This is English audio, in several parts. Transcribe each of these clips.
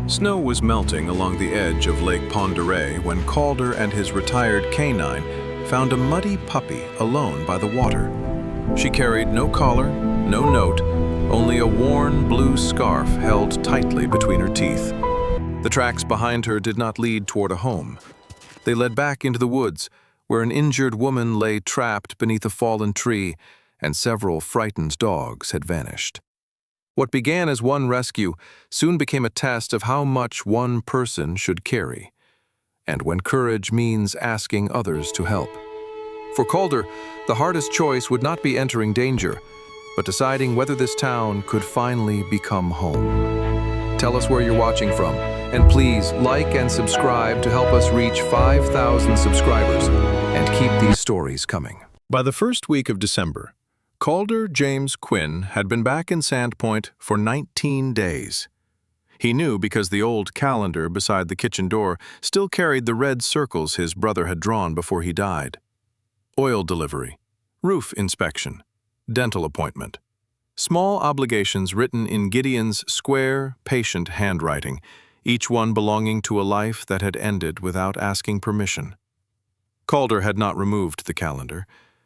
Snow was melting along the edge of Lake Pend Oreille when Calder and his retired canine found a muddy puppy alone by the water. She carried no collar, no note, only a worn blue scarf held tightly between her teeth. The tracks behind her did not lead toward a home. They led back into the woods, where an injured woman lay trapped beneath a fallen tree, and several frightened dogs had vanished. What began as one rescue soon became a test of how much one person should carry, and when courage means asking others to help. For Calder, the hardest choice would not be entering danger, but deciding whether this town could finally become home. Tell us where you're watching from, and please like and subscribe to help us reach 5,000 subscribers and keep these stories coming. By the first week of December, Calder James Quinn had been back in Sandpoint for 19 days. He knew because the old calendar beside the kitchen door still carried the red circles his brother had drawn before he died. Oil delivery, roof inspection, dental appointment. Small obligations written in Gideon's square, patient handwriting, each one belonging to a life that had ended without asking permission. Calder had not removed the calendar.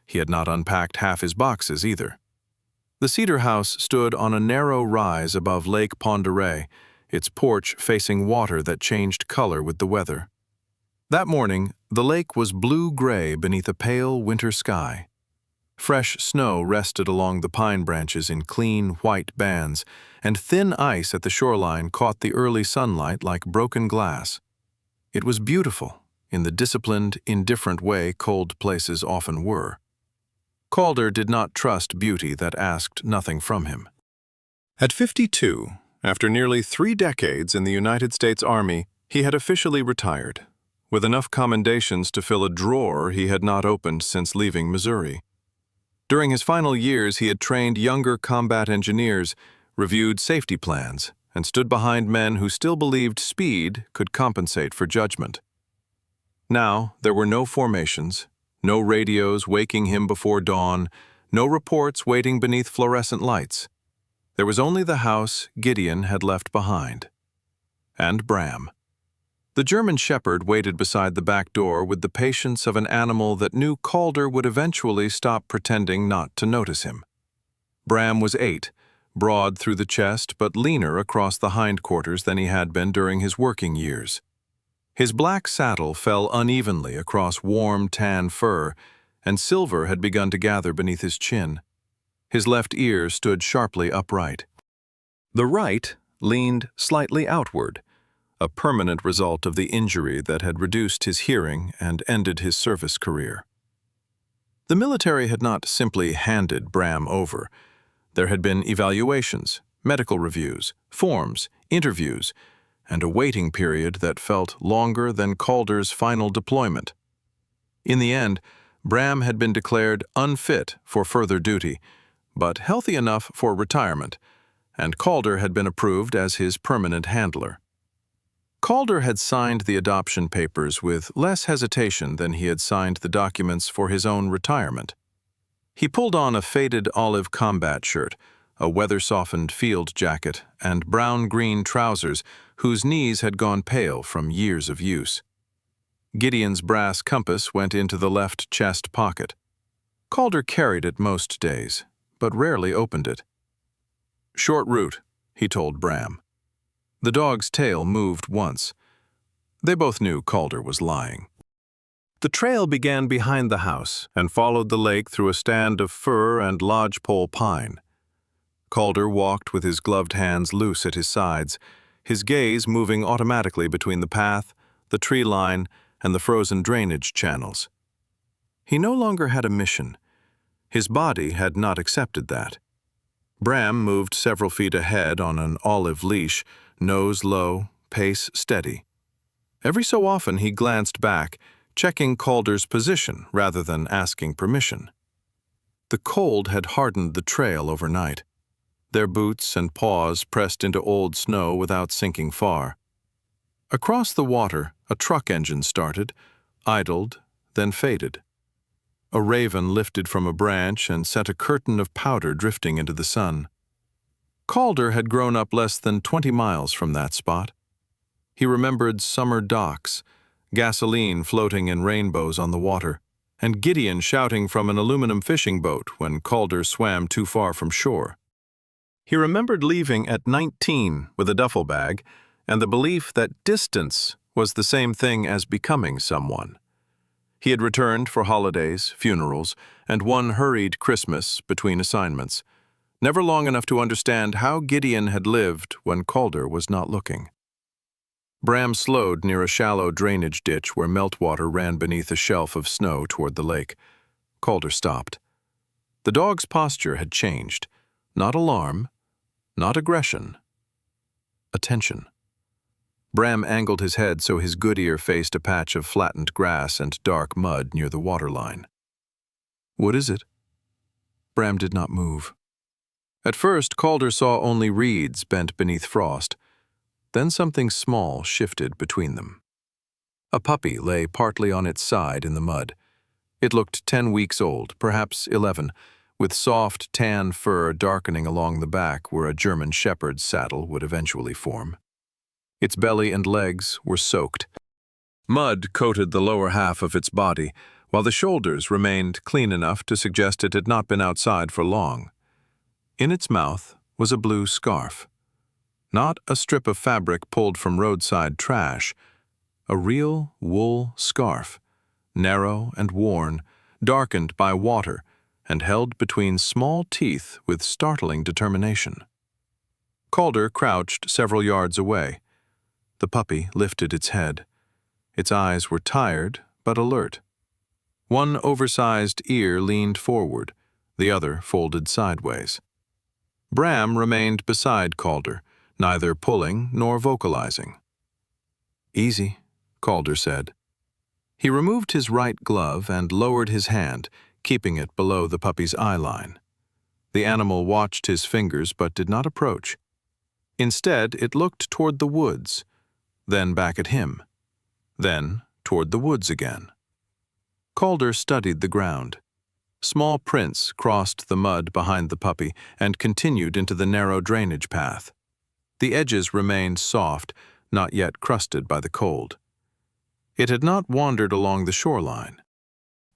He had not unpacked half his boxes either. The cedar house stood on a narrow rise above Lake Pend Oreille, its porch facing water that changed color with the weather. That morning, the lake was blue-gray beneath a pale winter sky. Fresh snow rested along the pine branches in clean, white bands, and thin ice at the shoreline caught the early sunlight like broken glass. It was beautiful, in the disciplined, indifferent way cold places often were. Calder did not trust beauty that asked nothing from him. At 52, after nearly 3 decades in the United States Army, he had officially retired, with enough commendations to fill a drawer he had not opened since leaving Missouri. During his final years, he had trained younger combat engineers, reviewed safety plans, and stood behind men who still believed speed could compensate for judgment. Now, there were no formations, no radios waking him before dawn, no reports waiting beneath fluorescent lights. There was only the house Gideon had left behind. And Bram. The German shepherd waited beside the back door with the patience of an animal that knew Calder would eventually stop pretending not to notice him. Bram was 8, broad through the chest but leaner across the hindquarters than he had been during his working years. His black saddle fell unevenly across warm tan fur, and silver had begun to gather beneath his chin. His left ear stood sharply upright. The right leaned slightly outward, a permanent result of the injury that had reduced his hearing and ended his service career. The military had not simply handed Bram over. There had been evaluations, medical reviews, forms, interviews, and a waiting period that felt longer than Calder's final deployment. In the end, Bram had been declared unfit for further duty, but healthy enough for retirement, and Calder had been approved as his permanent handler. Calder had signed the adoption papers with less hesitation than he had signed the documents for his own retirement. He pulled on a faded olive combat shirt, a weather-softened field jacket, and brown-green trousers whose knees had gone pale from years of use. Gideon's brass compass went into the left chest pocket. Calder carried it most days, but rarely opened it. "Short route," he told Bram. The dog's tail moved once. They both knew Calder was lying. The trail began behind the house and followed the lake through a stand of fir and lodgepole pine. Calder walked with his gloved hands loose at his sides, his gaze moving automatically between the path, the tree line, and the frozen drainage channels. He no longer had a mission. His body had not accepted that. Bram moved several feet ahead on an olive leash, nose low, pace steady. Every so often he glanced back, checking Calder's position rather than asking permission. The cold had hardened the trail overnight. Their boots and paws pressed into old snow without sinking far. Across the water, a truck engine started, idled, then faded. A raven lifted from a branch and sent a curtain of powder drifting into the sun. Calder had grown up less than 20 miles from that spot. He remembered summer docks, gasoline floating in rainbows on the water, and Gideon shouting from an aluminum fishing boat when Calder swam too far from shore. He remembered leaving at 19 with a duffel bag and the belief that distance was the same thing as becoming someone. He had returned for holidays, funerals, and one hurried Christmas between assignments, never long enough to understand how Gideon had lived when Calder was not looking. Bram slowed near a shallow drainage ditch where meltwater ran beneath a shelf of snow toward the lake. Calder stopped. The dog's posture had changed. Not alarm, not aggression. Attention. Bram angled his head so his good ear faced a patch of flattened grass and dark mud near the waterline. "What is it?" Bram did not move. At first, Calder saw only reeds bent beneath frost. Then something small shifted between them. A puppy lay partly on its side in the mud. It looked 10 weeks old, perhaps 11, with soft tan fur darkening along the back where a German shepherd's saddle would eventually form. Its belly and legs were soaked. Mud coated the lower half of its body, while the shoulders remained clean enough to suggest it had not been outside for long. In its mouth was a blue scarf. Not a strip of fabric pulled from roadside trash. A real wool scarf, narrow and worn, darkened by water, and held between small teeth with startling determination. Calder crouched several yards away. The puppy lifted its head. Its eyes were tired but alert. One oversized ear leaned forward, the other folded sideways. Bram remained beside Calder, neither pulling nor vocalizing. "Easy," Calder said. He removed his right glove and lowered his hand, keeping it below the puppy's eye line. The animal watched his fingers but did not approach. Instead, it looked toward the woods, then back at him, then toward the woods again. Calder studied the ground. Small prints crossed the mud behind the puppy and continued into the narrow drainage path. The edges remained soft, not yet crusted by the cold. It had not wandered along the shoreline.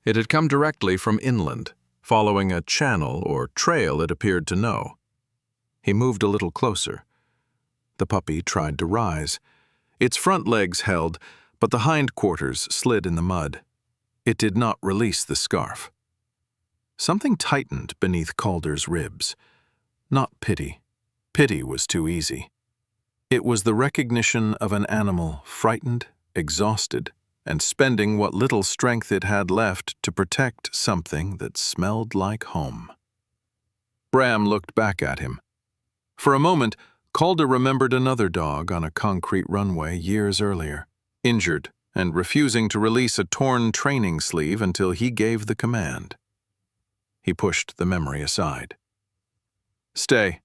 It had come directly from inland, following a channel or trail it appeared to know. He moved a little closer. The puppy tried to rise. Its front legs held, but the hindquarters slid in the mud. It did not release the scarf. Something tightened beneath Calder's ribs. Not pity. Pity was too easy. It was the recognition of an animal frightened, exhausted, and spending what little strength it had left to protect something that smelled like home. Bram looked back at him. For a moment, Calder remembered another dog on a concrete runway years earlier, injured and refusing to release a torn training sleeve until he gave the command. He pushed the memory aside. "Stay."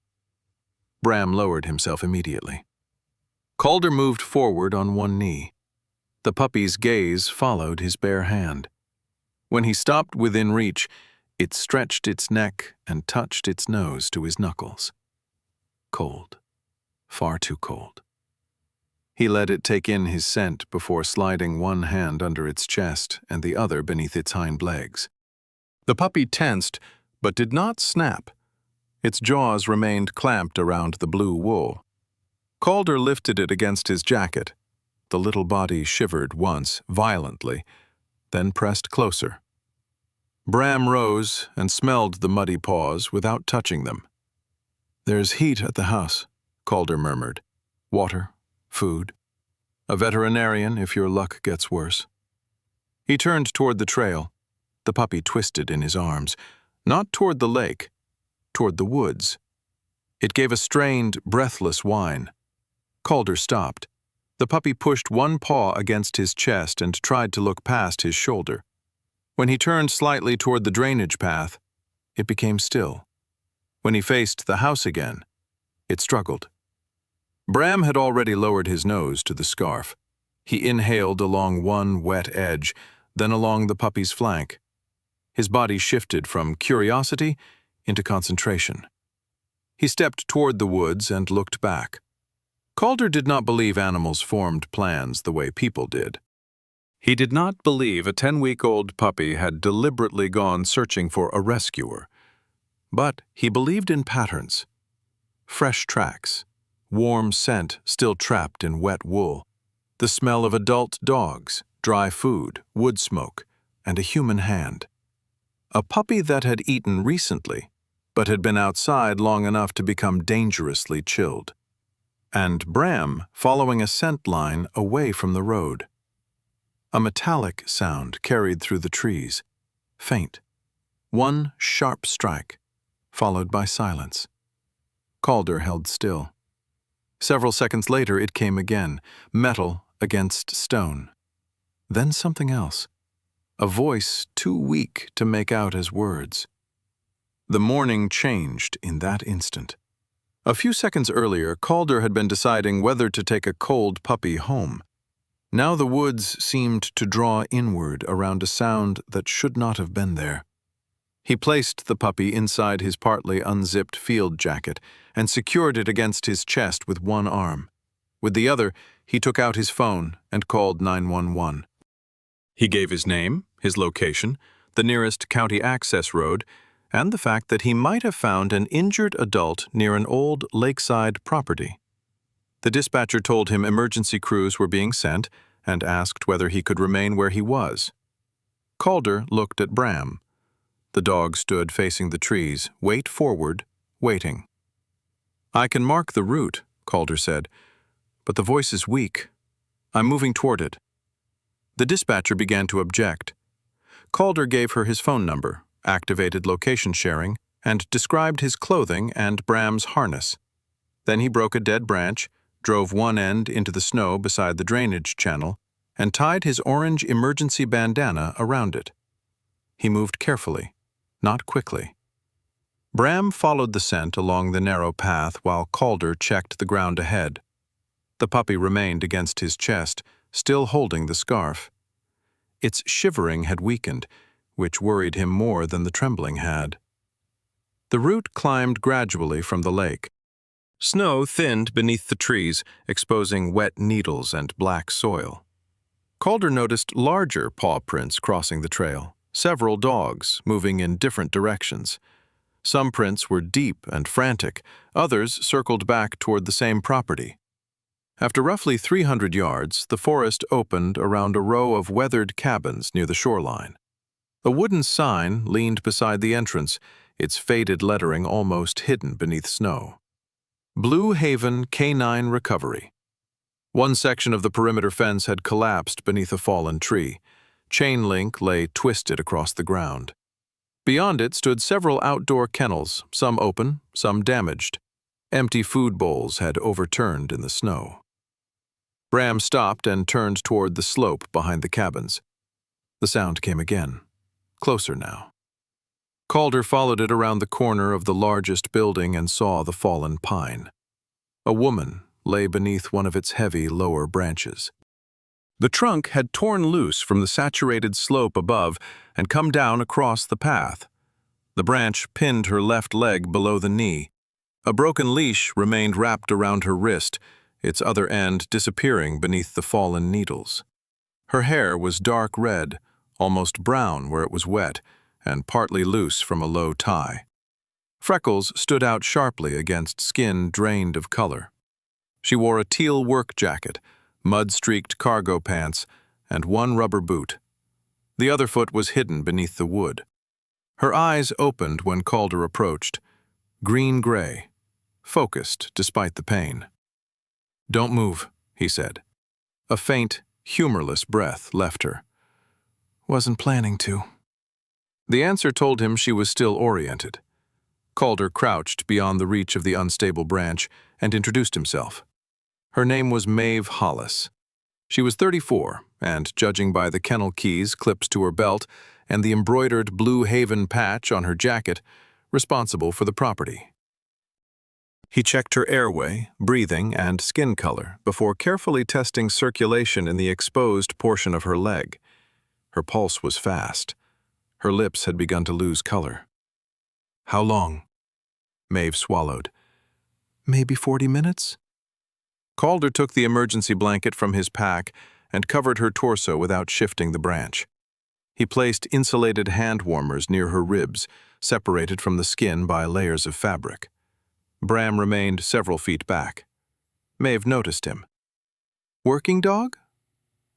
Bram lowered himself immediately. Calder moved forward on one knee. The puppy's gaze followed his bare hand. When he stopped within reach, it stretched its neck and touched its nose to his knuckles. Cold. Far too cold. He let it take in his scent before sliding one hand under its chest and the other beneath its hind legs. The puppy tensed, but did not snap. Its jaws remained clamped around the blue wool. Calder lifted it against his jacket. The little body shivered once, violently, then pressed closer. Bram rose and smelled the muddy paws without touching them. "There's heat at the house," Calder murmured. "Water, food. A veterinarian if your luck gets worse." He turned toward the trail. The puppy twisted in his arms, not toward the lake, toward the woods. It gave a strained, breathless whine. Calder stopped. The puppy pushed one paw against his chest and tried to look past his shoulder. When he turned slightly toward the drainage path, it became still. When he faced the house again, it struggled. Bram had already lowered his nose to the scarf. He inhaled along one wet edge, then along the puppy's flank. His body shifted from curiosity into concentration. He stepped toward the woods and looked back. Calder did not believe animals formed plans the way people did. He did not believe a 10-week-old puppy had deliberately gone searching for a rescuer. But he believed in patterns. Fresh tracks, warm scent still trapped in wet wool, the smell of adult dogs, dry food, wood smoke, and a human hand. A puppy that had eaten recently, but had been outside long enough to become dangerously chilled. And Bram following a scent line away from the road. A metallic sound carried through the trees, faint. One sharp strike, followed by silence. Calder held still. Several seconds later it came again, metal against stone. Then something else, a voice too weak to make out as words. The morning changed in that instant. A few seconds earlier, Calder had been deciding whether to take a cold puppy home. Now the woods seemed to draw inward around a sound that should not have been there. He placed the puppy inside his partly unzipped field jacket and secured it against his chest with one arm. With the other, he took out his phone and called 911. He gave his name, his location, the nearest county access road, and the fact that he might have found an injured adult near an old lakeside property. The dispatcher told him emergency crews were being sent and asked whether he could remain where he was. Calder looked at Bram. The dog stood facing the trees, weight forward, waiting. "I can mark the route," Calder said, "but the voice is weak. I'm moving toward it." The dispatcher began to object. Calder gave her his phone number, activated location sharing, and described his clothing and Bram's harness. Then he broke a dead branch, drove one end into the snow beside the drainage channel, and tied his orange emergency bandana around it. He moved carefully, not quickly. Bram followed the scent along the narrow path while Calder checked the ground ahead. The puppy remained against his chest, still holding the scarf. Its shivering had weakened, which worried him more than the trembling had. The route climbed gradually from the lake. Snow thinned beneath the trees, exposing wet needles and black soil. Calder noticed larger paw prints crossing the trail, several dogs moving in different directions. Some prints were deep and frantic, others circled back toward the same property. After roughly 300 yards, the forest opened around a row of weathered cabins near the shoreline. A wooden sign leaned beside the entrance, its faded lettering almost hidden beneath snow. Blue Haven Canine Recovery. One section of the perimeter fence had collapsed beneath a fallen tree. Chain link lay twisted across the ground. Beyond it stood several outdoor kennels, some open, some damaged. Empty food bowls had overturned in the snow. Bram stopped and turned toward the slope behind the cabins. The sound came again, closer now. Calder followed it around the corner of the largest building and saw the fallen pine. A woman lay beneath one of its heavy lower branches. The trunk had torn loose from the saturated slope above and come down across the path. The branch pinned her left leg below the knee. A broken leash remained wrapped around her wrist, its other end disappearing beneath the fallen needles. Her hair was dark red, almost brown where it was wet, and partly loose from a low tie. Freckles stood out sharply against skin drained of color. She wore a teal work jacket, mud-streaked cargo pants, and one rubber boot. The other foot was hidden beneath the wood. Her eyes opened when Calder approached, green-gray, focused despite the pain. "Don't move," he said. A faint, humorless breath left her. "Wasn't planning to." The answer told him she was still oriented. Calder crouched beyond the reach of the unstable branch and introduced himself. Her name was Maeve Hollis. She was 34, and judging by the kennel keys clipped to her belt and the embroidered Blue Haven patch on her jacket, responsible for the property. He checked her airway, breathing, and skin color before carefully testing circulation in the exposed portion of her leg. Her pulse was fast. Her lips had begun to lose color. "How long?" Maeve swallowed. "Maybe 40 minutes?" Calder took the emergency blanket from his pack and covered her torso without shifting the branch. He placed insulated hand warmers near her ribs, separated from the skin by layers of fabric. Bram remained several feet back. Maeve noticed him. Working dog?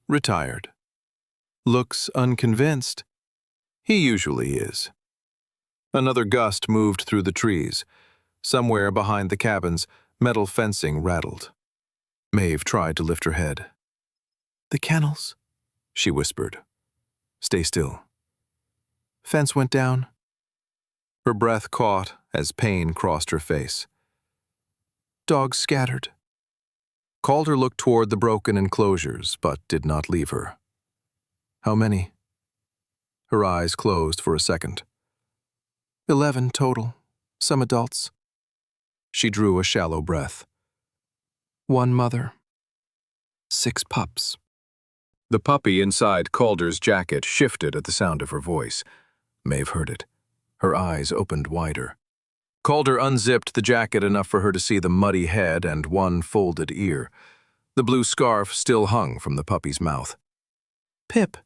Retired. Looks unconvinced. He usually is. Another gust moved through the trees. Somewhere behind the cabins, metal fencing rattled. Maeve tried to lift her head. The kennels, she whispered. Stay still. Fence went down. Her breath caught as pain crossed her face. Dogs scattered. Calder looked toward the broken enclosures, but did not leave her. How many? Her eyes closed for a second. 11 total, some adults. She drew a shallow breath. 1 mother. 6 pups. The puppy inside Calder's jacket shifted at the sound of her voice. Maeve heard it. Her eyes opened wider. Calder unzipped the jacket enough for her to see the muddy head and one folded ear. The blue scarf still hung from the puppy's mouth. Pip,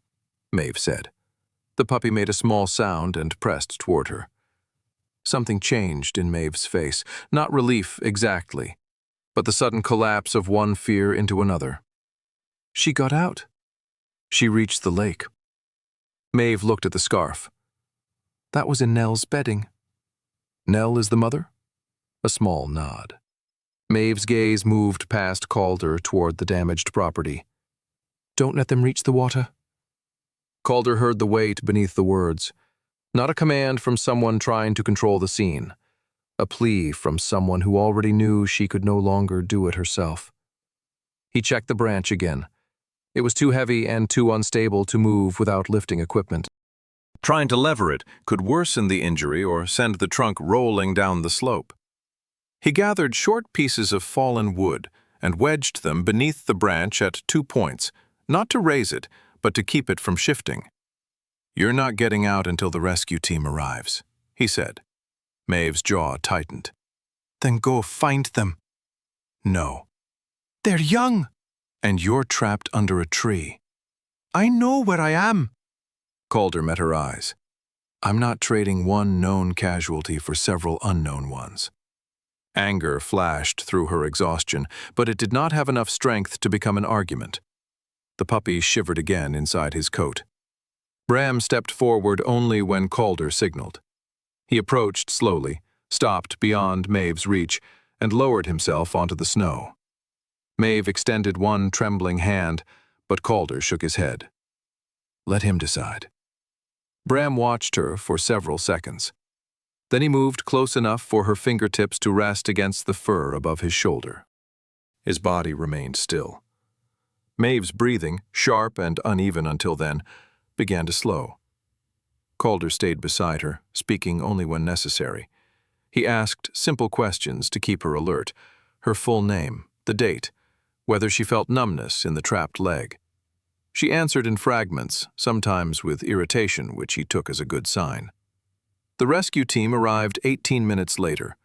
Maeve said. The puppy made a small sound and pressed toward her. Something changed in Maeve's face, not relief exactly, but the sudden collapse of one fear into another. She got out. She reached the lake. Maeve looked at the scarf. That was in Nell's bedding. Nell is the mother? A small nod. Maeve's gaze moved past Calder toward the damaged property. Don't let them reach the water. Calder heard the weight beneath the words. Not a command from someone trying to control the scene. A plea from someone who already knew she could no longer do it herself. He checked the branch again. It was too heavy and too unstable to move without lifting equipment. Trying to lever it could worsen the injury or send the trunk rolling down the slope. He gathered short pieces of fallen wood and wedged them beneath the branch at 2 points, not to raise it, but to keep it from shifting. You're not getting out until the rescue team arrives, he said. Maeve's jaw tightened. Then go find them. No. They're young. And you're trapped under a tree. I know where I am. Calder met her eyes. I'm not trading one known casualty for several unknown ones. Anger flashed through her exhaustion, but it did not have enough strength to become an argument. The puppy shivered again inside his coat. Bram stepped forward only when Calder signaled. He approached slowly, stopped beyond Maeve's reach, and lowered himself onto the snow. Maeve extended one trembling hand, but Calder shook his head. Let him decide. Bram watched her for several seconds. Then he moved close enough for her fingertips to rest against the fur above his shoulder. His body remained still. Maeve's breathing, sharp and uneven until then, began to slow. Calder stayed beside her, speaking only when necessary. He asked simple questions to keep her alert, her full name, the date, whether she felt numbness in the trapped leg. She answered in fragments, sometimes with irritation, which he took as a good sign. The rescue team arrived 18 minutes later.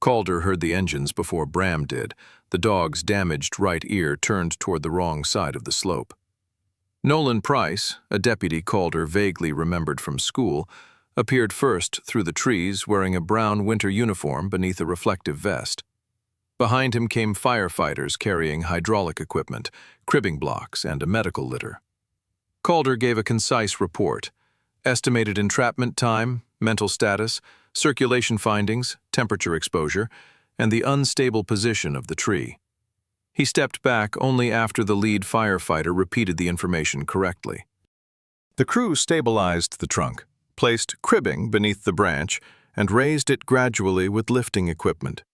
Calder heard the engines before Bram did. The dog's damaged right ear turned toward the wrong side of the slope. Nolan Price, a deputy Calder vaguely remembered from school, appeared first through the trees wearing a brown winter uniform beneath a reflective vest. Behind him came firefighters carrying hydraulic equipment, cribbing blocks, and a medical litter. Calder gave a concise report: estimated entrapment time, mental status, circulation findings, temperature exposure, and the unstable position of the tree. He stepped back only after the lead firefighter repeated the information correctly. The crew stabilized the trunk, placed cribbing beneath the branch, and raised it gradually with lifting equipment.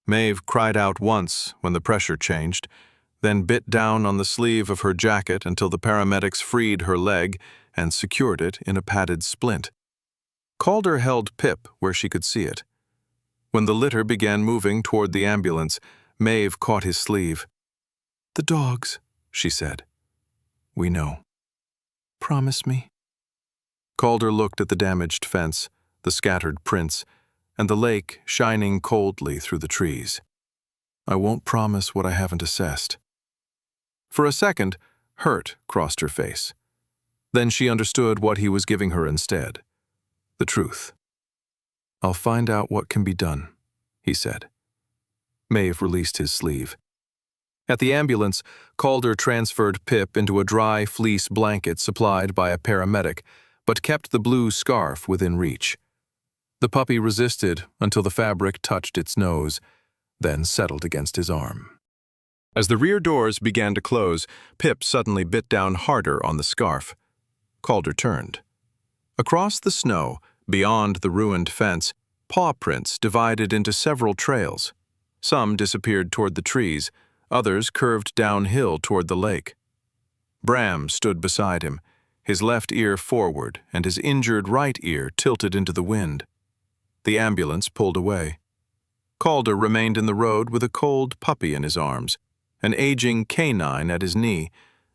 Maeve cried out once when the pressure changed, then bit down on the sleeve of her jacket until the paramedics freed her leg and secured it in a padded splint. Calder held Pip where she could see it. When the litter began moving toward the ambulance, Maeve caught his sleeve. "The dogs," she said. "We know. Promise me." Calder looked at the damaged fence, the scattered prints, and the lake shining coldly through the trees. I won't promise what I haven't assessed." For a second, hurt crossed her face. Then she understood what he was giving her instead. The truth. "I'll find out what can be done," he said. Maeve released his sleeve. At the ambulance, Calder transferred Pip into a dry fleece blanket supplied by a paramedic, but kept the blue scarf within reach. The puppy resisted until the fabric touched its nose, then settled against his arm. As the rear doors began to close, Pip suddenly bit down harder on the scarf. Calder turned. Across the snow, beyond the ruined fence, paw prints divided into several trails. Some disappeared toward the trees, others curved downhill toward the lake. Bram stood beside him, his left ear forward and his injured right ear tilted into the wind. The ambulance pulled away. Calder remained in the road with a cold puppy in his arms, an aging canine at his knee,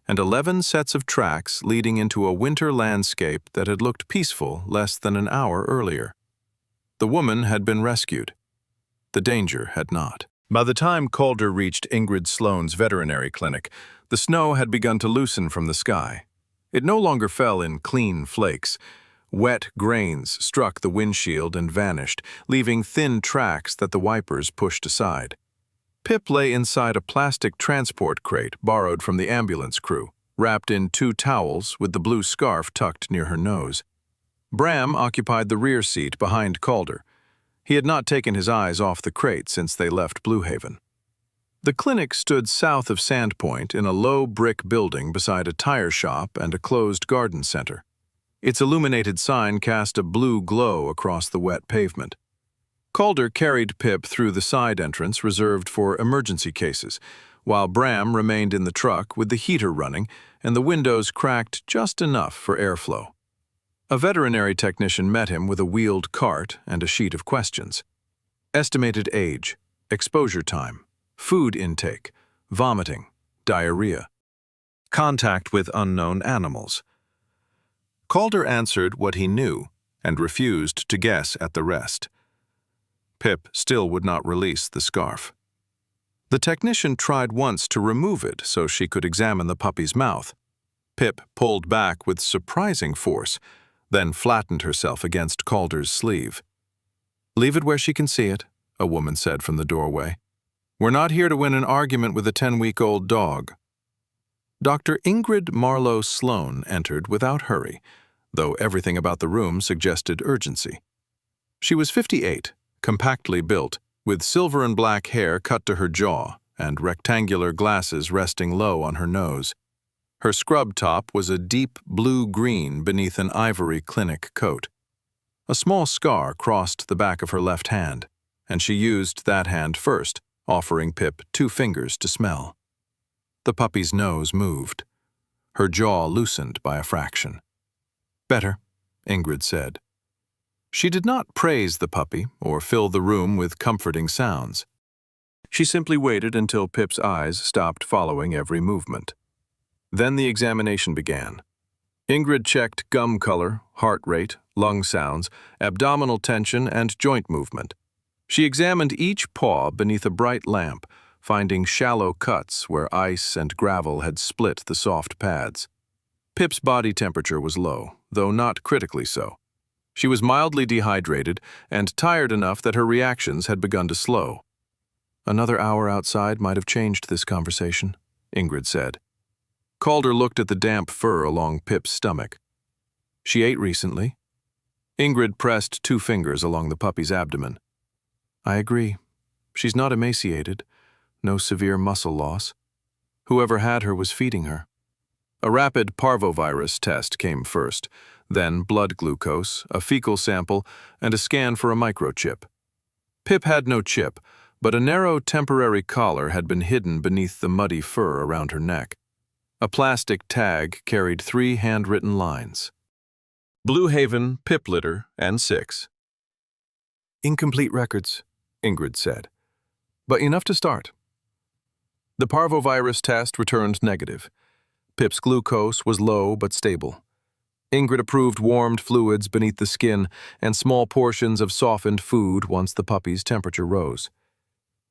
and 11 sets of tracks leading into a winter landscape that had looked peaceful less than an hour earlier. The woman had been rescued. The danger had not. By the time Calder reached Ingrid Sloane's veterinary clinic, the snow had begun to loosen from the sky. It no longer fell in clean flakes. Wet grains struck the windshield and vanished, leaving thin tracks that the wipers pushed aside. Pip lay inside a plastic transport crate borrowed from the ambulance crew, wrapped in 2 towels with the blue scarf tucked near her nose. Bram occupied the rear seat behind Calder. He had not taken his eyes off the crate since they left Blue Haven. The clinic stood south of Sandpoint in a low brick building beside a tire shop and a closed garden center. Its illuminated sign cast a blue glow across the wet pavement. Calder carried Pip through the side entrance reserved for emergency cases, while Bram remained in the truck with the heater running and the windows cracked just enough for airflow. A veterinary technician met him with a wheeled cart and a sheet of questions. Estimated age, exposure time, food intake, vomiting, diarrhea. Contact with unknown animals. Calder answered what he knew and refused to guess at the rest. Pip still would not release the scarf. The technician tried once to remove it so she could examine the puppy's mouth. Pip pulled back with surprising force, then flattened herself against Calder's sleeve. "Leave it where she can see it," a woman said from the doorway. "We're not here to win an argument with a 10-week-old dog." Dr. Ingrid Marlowe Sloane entered without hurry, though everything about the room suggested urgency. She was 58, compactly built, with silver and black hair cut to her jaw and rectangular glasses resting low on her nose. Her scrub top was a deep blue-green beneath an ivory clinic coat. A small scar crossed the back of her left hand, and she used that hand first, offering Pip 2 fingers to smell. The puppy's nose moved. Her jaw loosened by a fraction. "Better," Ingrid said. She did not praise the puppy or fill the room with comforting sounds. She simply waited until Pip's eyes stopped following every movement. Then the examination began. Ingrid checked gum color, heart rate, lung sounds, abdominal tension, and joint movement. She examined each paw beneath a bright lamp, finding shallow cuts where ice and gravel had split the soft pads. Pip's body temperature was low, though not critically so. She was mildly dehydrated and tired enough that her reactions had begun to slow. "Another hour outside might have changed this conversation," Ingrid said. Calder looked at the damp fur along Pip's stomach. "She ate recently." Ingrid pressed 2 fingers along the puppy's abdomen. "I agree. She's not emaciated. No severe muscle loss. Whoever had her was feeding her." A rapid parvovirus test came first, then blood glucose, a fecal sample, and a scan for a microchip. Pip had no chip, but a narrow temporary collar had been hidden beneath the muddy fur around her neck. A plastic tag carried 3 handwritten lines. Blue Haven, Pip litter, and 6. "Incomplete records," Ingrid said, "but enough to start." The parvovirus test returned negative. Pip's glucose was low but stable. Ingrid approved warmed fluids beneath the skin and small portions of softened food once the puppy's temperature rose.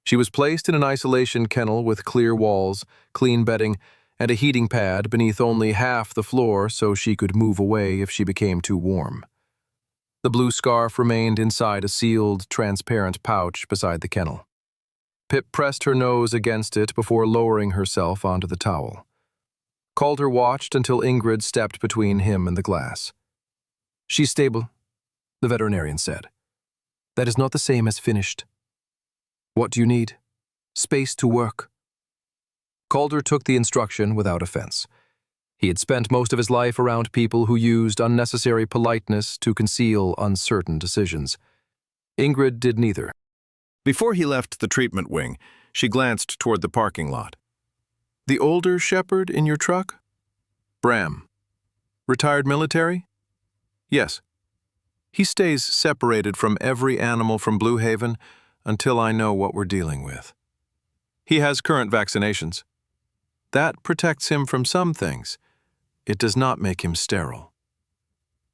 She was placed in an isolation kennel with clear walls, clean bedding, and a heating pad beneath only half the floor so she could move away if she became too warm. The blue scarf remained inside a sealed, transparent pouch beside the kennel. Pip pressed her nose against it before lowering herself onto the towel. Calder watched until Ingrid stepped between him and the glass. "She's stable," the veterinarian said. "That is not the same as finished. What do you need?" "Space to work." Calder took the instruction without offense. He had spent most of his life around people who used unnecessary politeness to conceal uncertain decisions. Ingrid did neither. Before he left the treatment wing, she glanced toward the parking lot. "The older shepherd in your truck?" "Bram. Retired military?" "Yes. He stays separated from every animal from Blue Haven until I know what we're dealing with. He has current vaccinations. That protects him from some things. It does not make him sterile."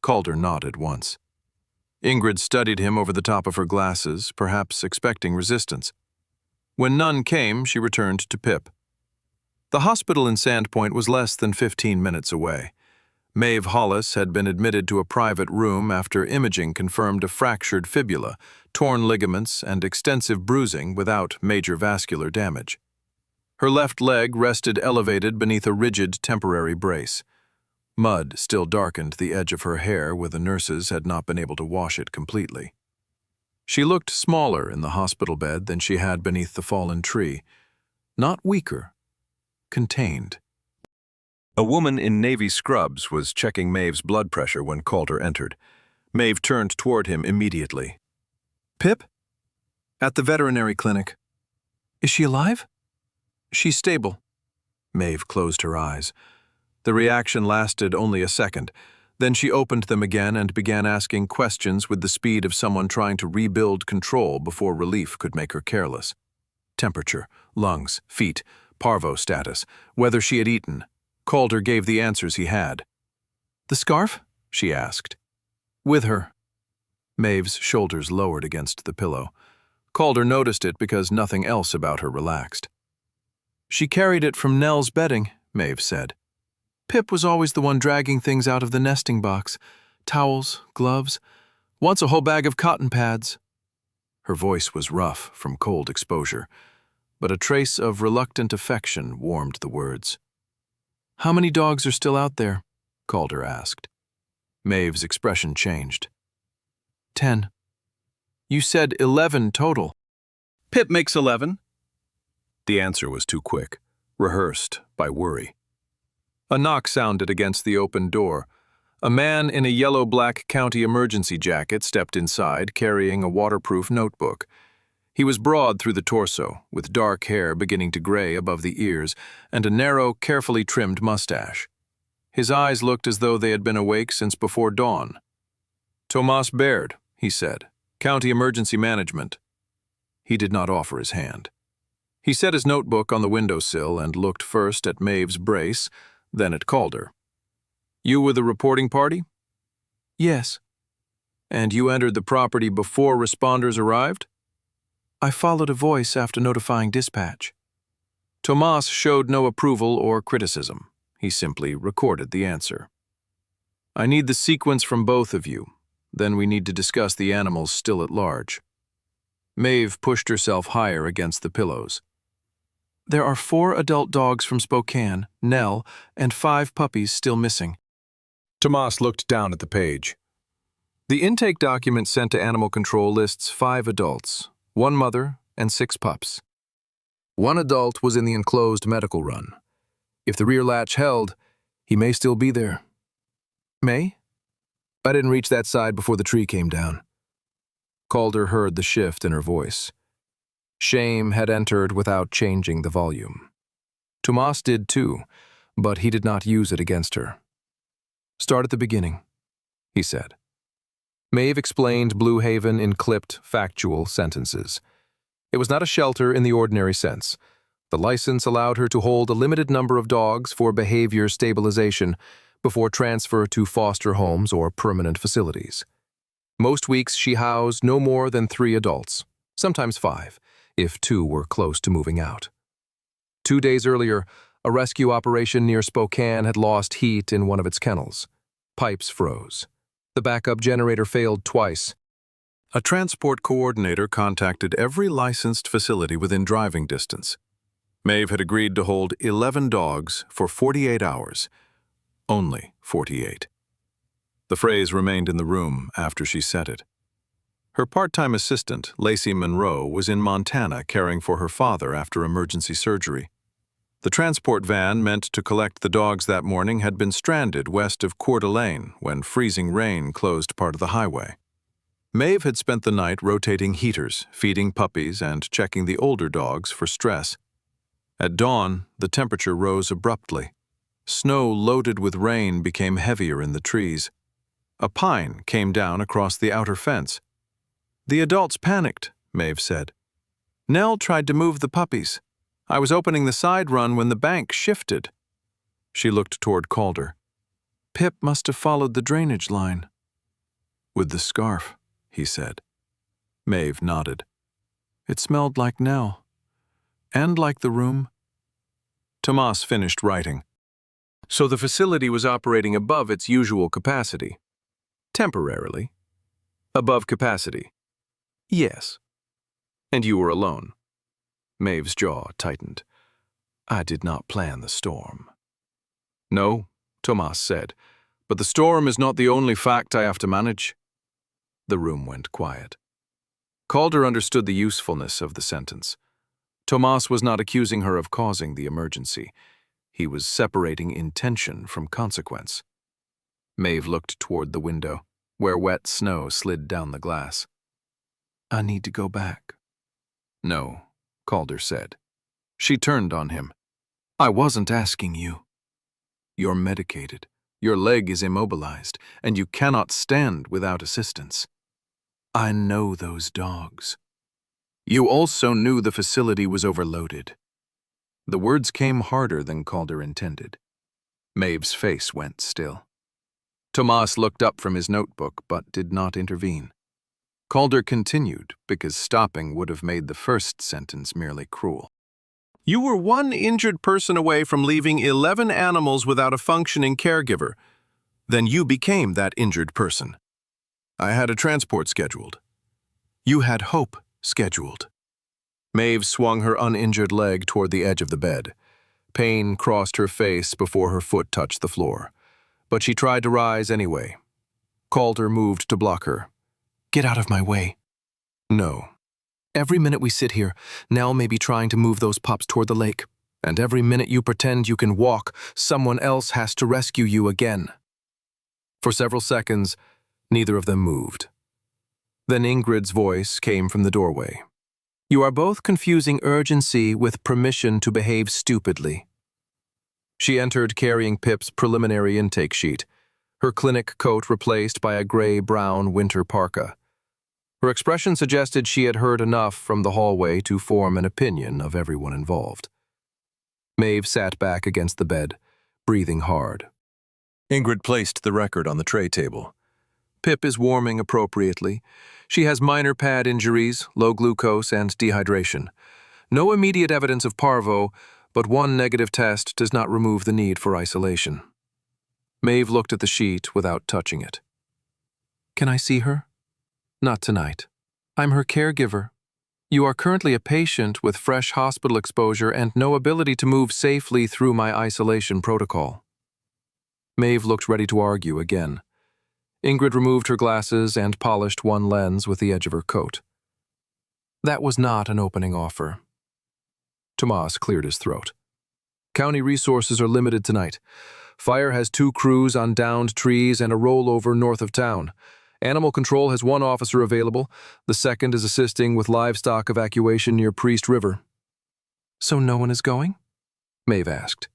Calder nodded once. Ingrid studied him over the top of her glasses, perhaps expecting resistance. When none came, she returned to Pip. The hospital in Sandpoint was less than 15 minutes away. Maeve Hollis had been admitted to a private room after imaging confirmed a fractured fibula, torn ligaments, and extensive bruising without major vascular damage. Her left leg rested elevated beneath a rigid temporary brace. Mud still darkened the edge of her hair where the nurses had not been able to wash it completely. She looked smaller in the hospital bed than she had beneath the fallen tree. Not weaker, contained. A woman in navy scrubs was checking Maeve's blood pressure when Calder entered. Maeve turned toward him immediately. "Pip?" "At the veterinary clinic." "Is she alive?" "She's stable." Maeve closed her eyes. The reaction lasted only a second. Then she opened them again and began asking questions with the speed of someone trying to rebuild control before relief could make her careless. Temperature, lungs, feet, parvo status, whether she had eaten. Calder gave the answers he had. "The scarf?" she asked. "With her." Maeve's shoulders lowered against the pillow. Calder noticed it because nothing else about her relaxed. "She carried it from Nell's bedding," Maeve said. "Pip was always the one dragging things out of the nesting box. Towels, gloves, once a whole bag of cotton pads." Her voice was rough from cold exposure, but a trace of reluctant affection warmed the words. "How many dogs are still out there?" Calder asked. Maeve's expression changed. 10. "You said 11 total." "Pip makes 11. The answer was too quick, rehearsed by worry. A knock sounded against the open door. A man in a yellow-black county emergency jacket stepped inside, carrying a waterproof notebook. He was broad through the torso, with dark hair beginning to gray above the ears, and a narrow, carefully trimmed mustache. His eyes looked as though they had been awake since before dawn. "Tomas Baird," he said, "County Emergency Management." He did not offer his hand. He set his notebook on the windowsill and looked first at Maeve's brace, then at Calder. "You were the reporting party?" "Yes." "And you entered the property before responders arrived?" "I followed a voice after notifying dispatch." Tomas showed no approval or criticism. He simply recorded the answer. "I need the sequence from both of you. Then we need to discuss the animals still at large." Maeve pushed herself higher against the pillows. "There are 4 adult dogs from Spokane, Nell, and 5 puppies still missing." Tomas looked down at the page. The intake document sent to Animal Control lists 5 adults, 1 mother, and 6 pups. 1 adult was in the enclosed medical run. If the rear latch held, he may still be there. "May? I didn't reach that side before the tree came down." Calder heard the shift in her voice. Shame had entered without changing the volume. Tomas did too, but he did not use it against her. "Start at the beginning," he said. Maeve explained Blue Haven in clipped, factual sentences. It was not a shelter in the ordinary sense. The license allowed her to hold a limited number of dogs for behavior stabilization before transfer to foster homes or permanent facilities. Most weeks she housed no more than 3 adults, sometimes 5, if two were close to moving out. 2 days earlier, a rescue operation near Spokane had lost heat in one of its kennels. Pipes froze. The backup generator failed twice. A transport coordinator contacted every licensed facility within driving distance. Maeve had agreed to hold 11 dogs for 48 hours. Only 48. The phrase remained in the room after she said it. Her part-time assistant, Lacey Monroe, was in Montana caring for her father after emergency surgery. The transport van meant to collect the dogs that morning had been stranded west of Coeur d'Alene when freezing rain closed part of the highway. Maeve had spent the night rotating heaters, feeding puppies, and checking the older dogs for stress. At dawn, the temperature rose abruptly. Snow loaded with rain became heavier in the trees. A pine came down across the outer fence. "The adults panicked," Maeve said. "Nell tried to move the puppies. I was opening the side run when the bank shifted." She looked toward Calder. "Pip must have followed the drainage line." "With the scarf," he said. Maeve nodded. "It smelled like Nell. And like the room." Tomas finished writing. So the facility was operating above its usual capacity. Temporarily. Above capacity. Yes. And you were alone. Maeve's jaw tightened. "I did not plan the storm." "No," Tomas said, "but the storm is not the only fact I have to manage." The room went quiet. Calder understood the usefulness of the sentence. Tomas was not accusing her of causing the emergency. He was separating intention from consequence. Maeve looked toward the window, where wet snow slid down the glass. "I need to go back." "No," Calder said. She turned on him. "I wasn't asking you. You're medicated. Your leg is immobilized, and you cannot stand without assistance. I know those dogs. You also knew the facility was overloaded." The words came harder than Calder intended. Maeve's face went still. Tomas looked up from his notebook but did not intervene. Calder continued because stopping would have made the first sentence merely cruel. "You were one injured person away from leaving 11 animals without a functioning caregiver. Then you became that injured person. I had a transport scheduled. You had hope scheduled." Maeve swung her uninjured leg toward the edge of the bed. Pain crossed her face before her foot touched the floor. But she tried to rise anyway. Calder moved to block her. "Get out of my way." "No. Every minute we sit here, Nell may be trying to move those pups toward the lake. And every minute you pretend you can walk, someone else has to rescue you again." For several seconds, neither of them moved. Then Ingrid's voice came from the doorway. "You are both confusing urgency with permission to behave stupidly." She entered carrying Pip's preliminary intake sheet, her clinic coat replaced by a gray-brown winter parka. Her expression suggested she had heard enough from the hallway to form an opinion of everyone involved. Maeve sat back against the bed, breathing hard. Ingrid placed the record on the tray table. "Pip is warming appropriately. She has minor pad injuries, low glucose, and dehydration. No immediate evidence of parvo, but one negative test does not remove the need for isolation." Maeve looked at the sheet without touching it. "Can I see her?" "Not tonight. I'm her caregiver. You are currently a patient with fresh hospital exposure and no ability to move safely through my isolation protocol." Maeve looked ready to argue again. Ingrid removed her glasses and polished one lens with the edge of her coat. "That was not an opening offer." Tomas cleared his throat. "County resources are limited tonight. Fire has 2 crews on downed trees and a rollover north of town. Animal control has 1 officer available. The second is assisting with livestock evacuation near Priest River." "So no one is going?" Maeve asked.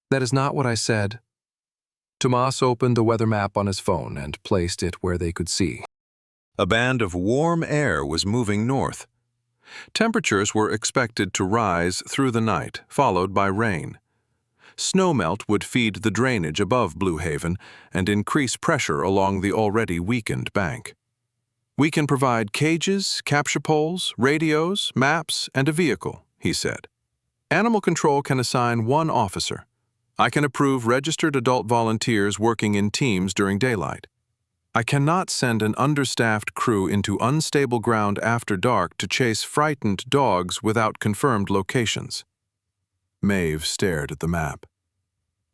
"That is not what I said." Tomas opened the weather map on his phone and placed it where they could see. A band of warm air was moving north. Temperatures were expected to rise through the night, followed by rain. Snowmelt would feed the drainage above Blue Haven and increase pressure along the already weakened bank. "We can provide cages, capture poles, radios, maps, and a vehicle," he said. "Animal control can assign one officer. I can approve registered adult volunteers working in teams during daylight. I cannot send an understaffed crew into unstable ground after dark to chase frightened dogs without confirmed locations." Maeve stared at the map.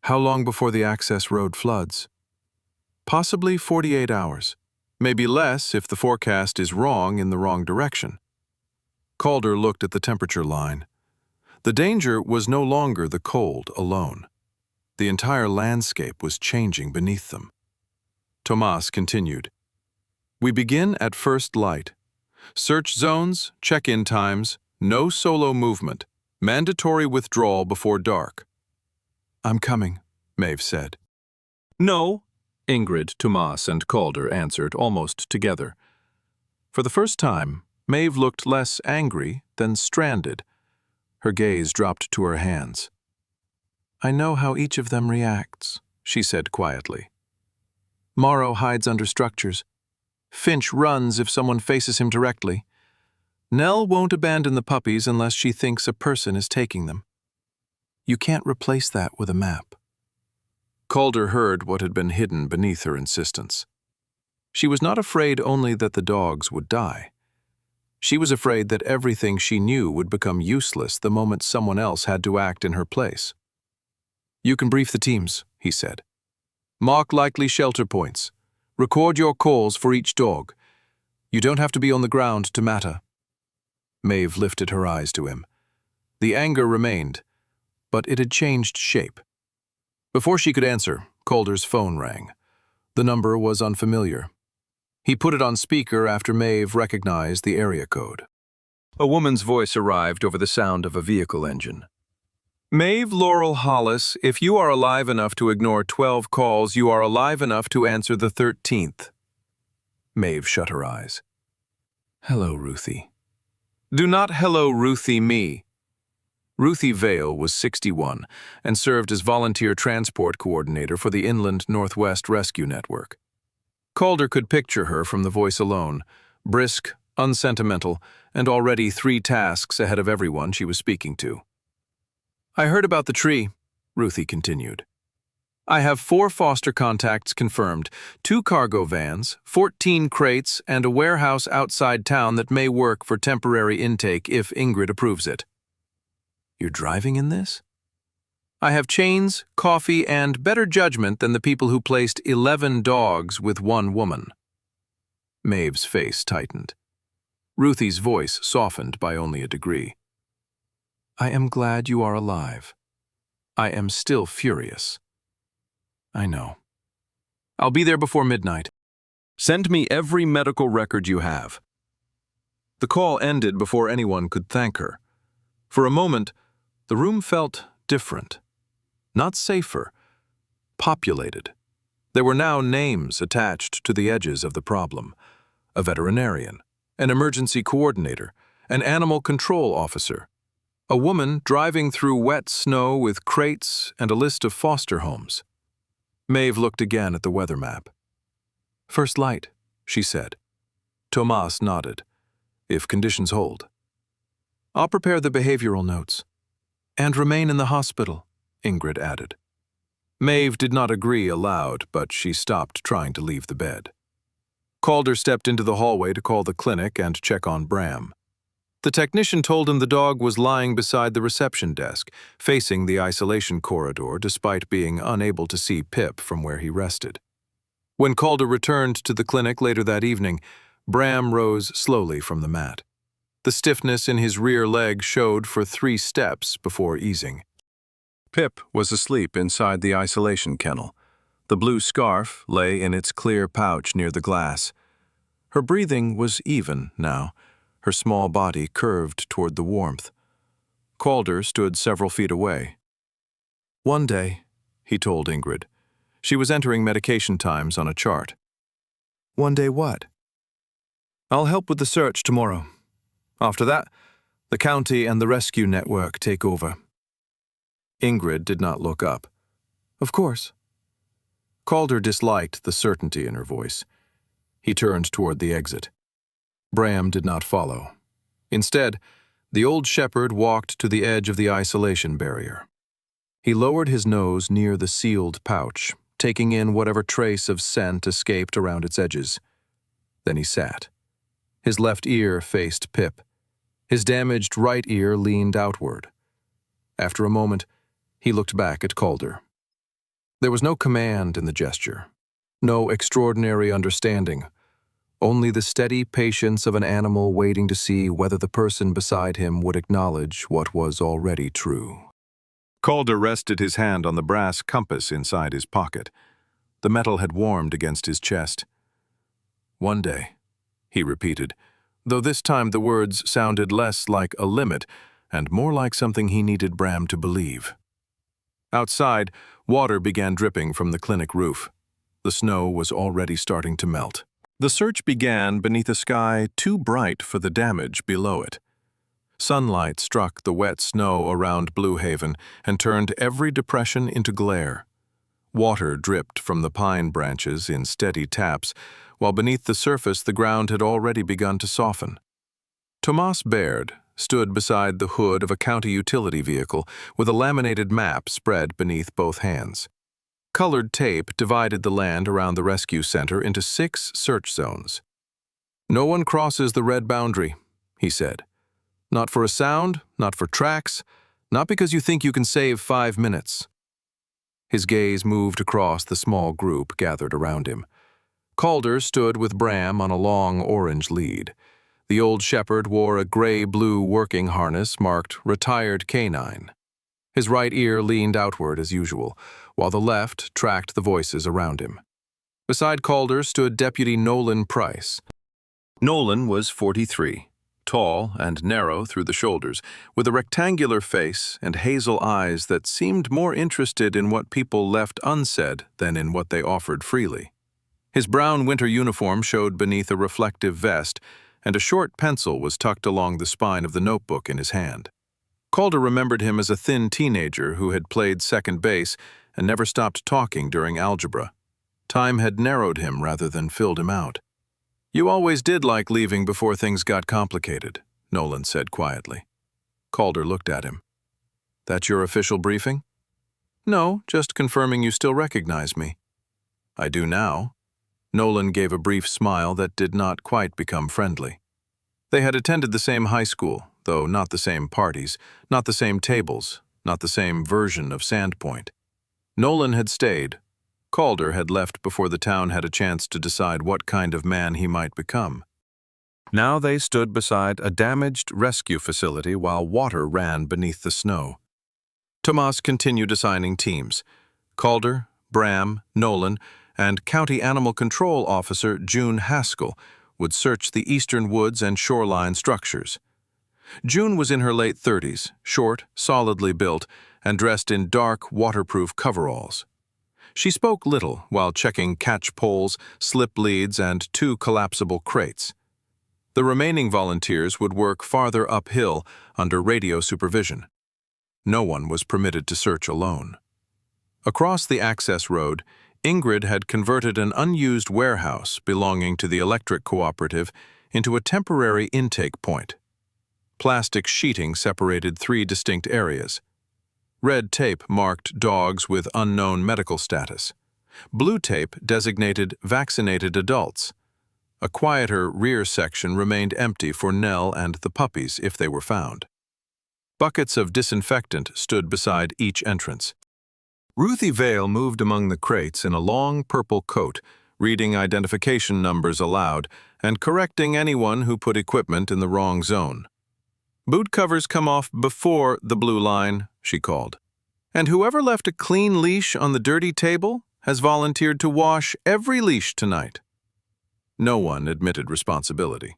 "How long before the access road floods?" "Possibly 48 hours. Maybe less if the forecast is wrong in the wrong direction." Calder looked at the temperature line. The danger was no longer the cold alone. The entire landscape was changing beneath them. Tomas continued, "We begin at first light. Search zones, check-in times, no solo movement, mandatory withdrawal before dark." "I'm coming," Maeve said. "No," Ingrid, Tomas, and Calder answered almost together. For the first time, Maeve looked less angry than stranded. Her gaze dropped to her hands. "I know how each of them reacts," she said quietly. "Morrow hides under structures. Finch runs if someone faces him directly. Nell won't abandon the puppies unless she thinks a person is taking them. You can't replace that with a map." Calder heard what had been hidden beneath her insistence. She was not afraid only that the dogs would die. She was afraid that everything she knew would become useless the moment someone else had to act in her place. "You can brief the teams," he said. "Mark likely shelter points. Record your calls for each dog. You don't have to be on the ground to matter." Maeve lifted her eyes to him. The anger remained, but it had changed shape. Before she could answer, Calder's phone rang. The number was unfamiliar. He put it on speaker after Maeve recognized the area code. A woman's voice arrived over the sound of a vehicle engine. "Maeve Laurel Hollis, if you are alive enough to ignore 12 calls, you are alive enough to answer the 13th. Maeve shut her eyes. "Hello, Ruthie." "Do not hello, Ruthie me." Ruthie Vale was 61 and served as volunteer transport coordinator for the Inland Northwest Rescue Network. Calder could picture her from the voice alone, brisk, unsentimental, and already 3 tasks ahead of everyone she was speaking to. "I heard about the tree," Ruthie continued. "I have 4 foster contacts confirmed, 2 cargo vans, 14 crates, and a warehouse outside town that may work for temporary intake if Ingrid approves it." "You're driving in this?" "I have chains, coffee, and better judgment than the people who placed 11 dogs with 1 woman." Maeve's face tightened. Ruthie's voice softened by only a degree. "I am glad you are alive. I am still furious." "I know. I'll be there before midnight. Send me every medical record you have." The call ended before anyone could thank her. For a moment, the room felt different. Not safer, populated. There were now names attached to the edges of the problem. A veterinarian, an emergency coordinator, an animal control officer, a woman driving through wet snow with crates, and a list of foster homes. Maeve looked again at the weather map. "First light," she said. Tomas nodded. "If conditions hold." "I'll prepare the behavioral notes." "And remain in the hospital," Ingrid added. Maeve did not agree aloud, but she stopped trying to leave the bed. Calder stepped into the hallway to call the clinic and check on Bram. The technician told him the dog was lying beside the reception desk, facing the isolation corridor despite being unable to see Pip from where he rested. When Calder returned to the clinic later that evening, Bram rose slowly from the mat. The stiffness in his rear leg showed for 3 steps before easing. Pip was asleep inside the isolation kennel. The blue scarf lay in its clear pouch near the glass. Her breathing was even now, her small body curved toward the warmth. Calder stood several feet away. "One day," he told Ingrid. She was entering medication times on a chart. "One day what?" "I'll help with the search tomorrow. After that, the county and the rescue network take over." Ingrid did not look up. "Of course." Calder disliked the certainty in her voice. He turned toward the exit. Bram did not follow. Instead, the old shepherd walked to the edge of the isolation barrier. He lowered his nose near the sealed pouch, taking in whatever trace of scent escaped around its edges. Then he sat. His left ear faced Pip. His damaged right ear leaned outward. After a moment, he looked back at Calder. There was no command in the gesture, no extraordinary understanding, only the steady patience of an animal waiting to see whether the person beside him would acknowledge what was already true. Calder rested his hand on the brass compass inside his pocket. The metal had warmed against his chest. "One day," he repeated, though this time the words sounded less like a limit and more like something he needed Bram to believe. Outside, water began dripping from the clinic roof. The snow was already starting to melt. The search began beneath a sky too bright for the damage below it. Sunlight struck the wet snow around Blue Haven and turned every depression into glare. Water dripped from the pine branches in steady taps, while beneath the surface the ground had already begun to soften. Tomas Baird stood beside the hood of a county utility vehicle with a laminated map spread beneath both hands. Colored tape divided the land around the rescue center into 6 search zones. "No one crosses the red boundary," he said. "Not for a sound, not for tracks, not because you think you can save 5 minutes." His gaze moved across the small group gathered around him. Calder stood with Bram on a long orange lead. The old shepherd wore a gray-blue working harness marked Retired Canine. His right ear leaned outward as usual, while the left tracked the voices around him. Beside Calder stood Deputy Nolan Price. Nolan was 43, tall and narrow through the shoulders, with a rectangular face and hazel eyes that seemed more interested in what people left unsaid than in what they offered freely. His brown winter uniform showed beneath a reflective vest, and a short pencil was tucked along the spine of the notebook in his hand. Calder remembered him as a thin teenager who had played second base and never stopped talking during algebra. Time had narrowed him rather than filled him out. "You always did like leaving before things got complicated," Nolan said quietly. Calder looked at him. "That your official briefing?" "No, just confirming you still recognize me." "I do now." Nolan gave a brief smile that did not quite become friendly. They had attended the same high school, though not the same parties, not the same tables, not the same version of Sandpoint. Nolan had stayed. Calder had left before the town had a chance to decide what kind of man he might become. Now they stood beside a damaged rescue facility while water ran beneath the snow. Tomas continued assigning teams. Calder, Bram, Nolan, and County Animal Control Officer June Haskell would search the eastern woods and shoreline structures. June was in her late 30s, short, solidly built, and dressed in dark, waterproof coveralls. She spoke little while checking catch poles, slip leads, and 2 collapsible crates. The remaining volunteers would work farther uphill under radio supervision. No one was permitted to search alone. Across the access road, Ingrid had converted an unused warehouse belonging to the electric cooperative into a temporary intake point. Plastic sheeting separated 3 distinct areas. Red tape marked dogs with unknown medical status. Blue tape designated vaccinated adults. A quieter rear section remained empty for Nell and the puppies if they were found. Buckets of disinfectant stood beside each entrance. Ruthie Vale moved among the crates in a long purple coat, reading identification numbers aloud and correcting anyone who put equipment in the wrong zone. "Boot covers come off before the blue line," she called. "And whoever left a clean leash on the dirty table has volunteered to wash every leash tonight." No one admitted responsibility.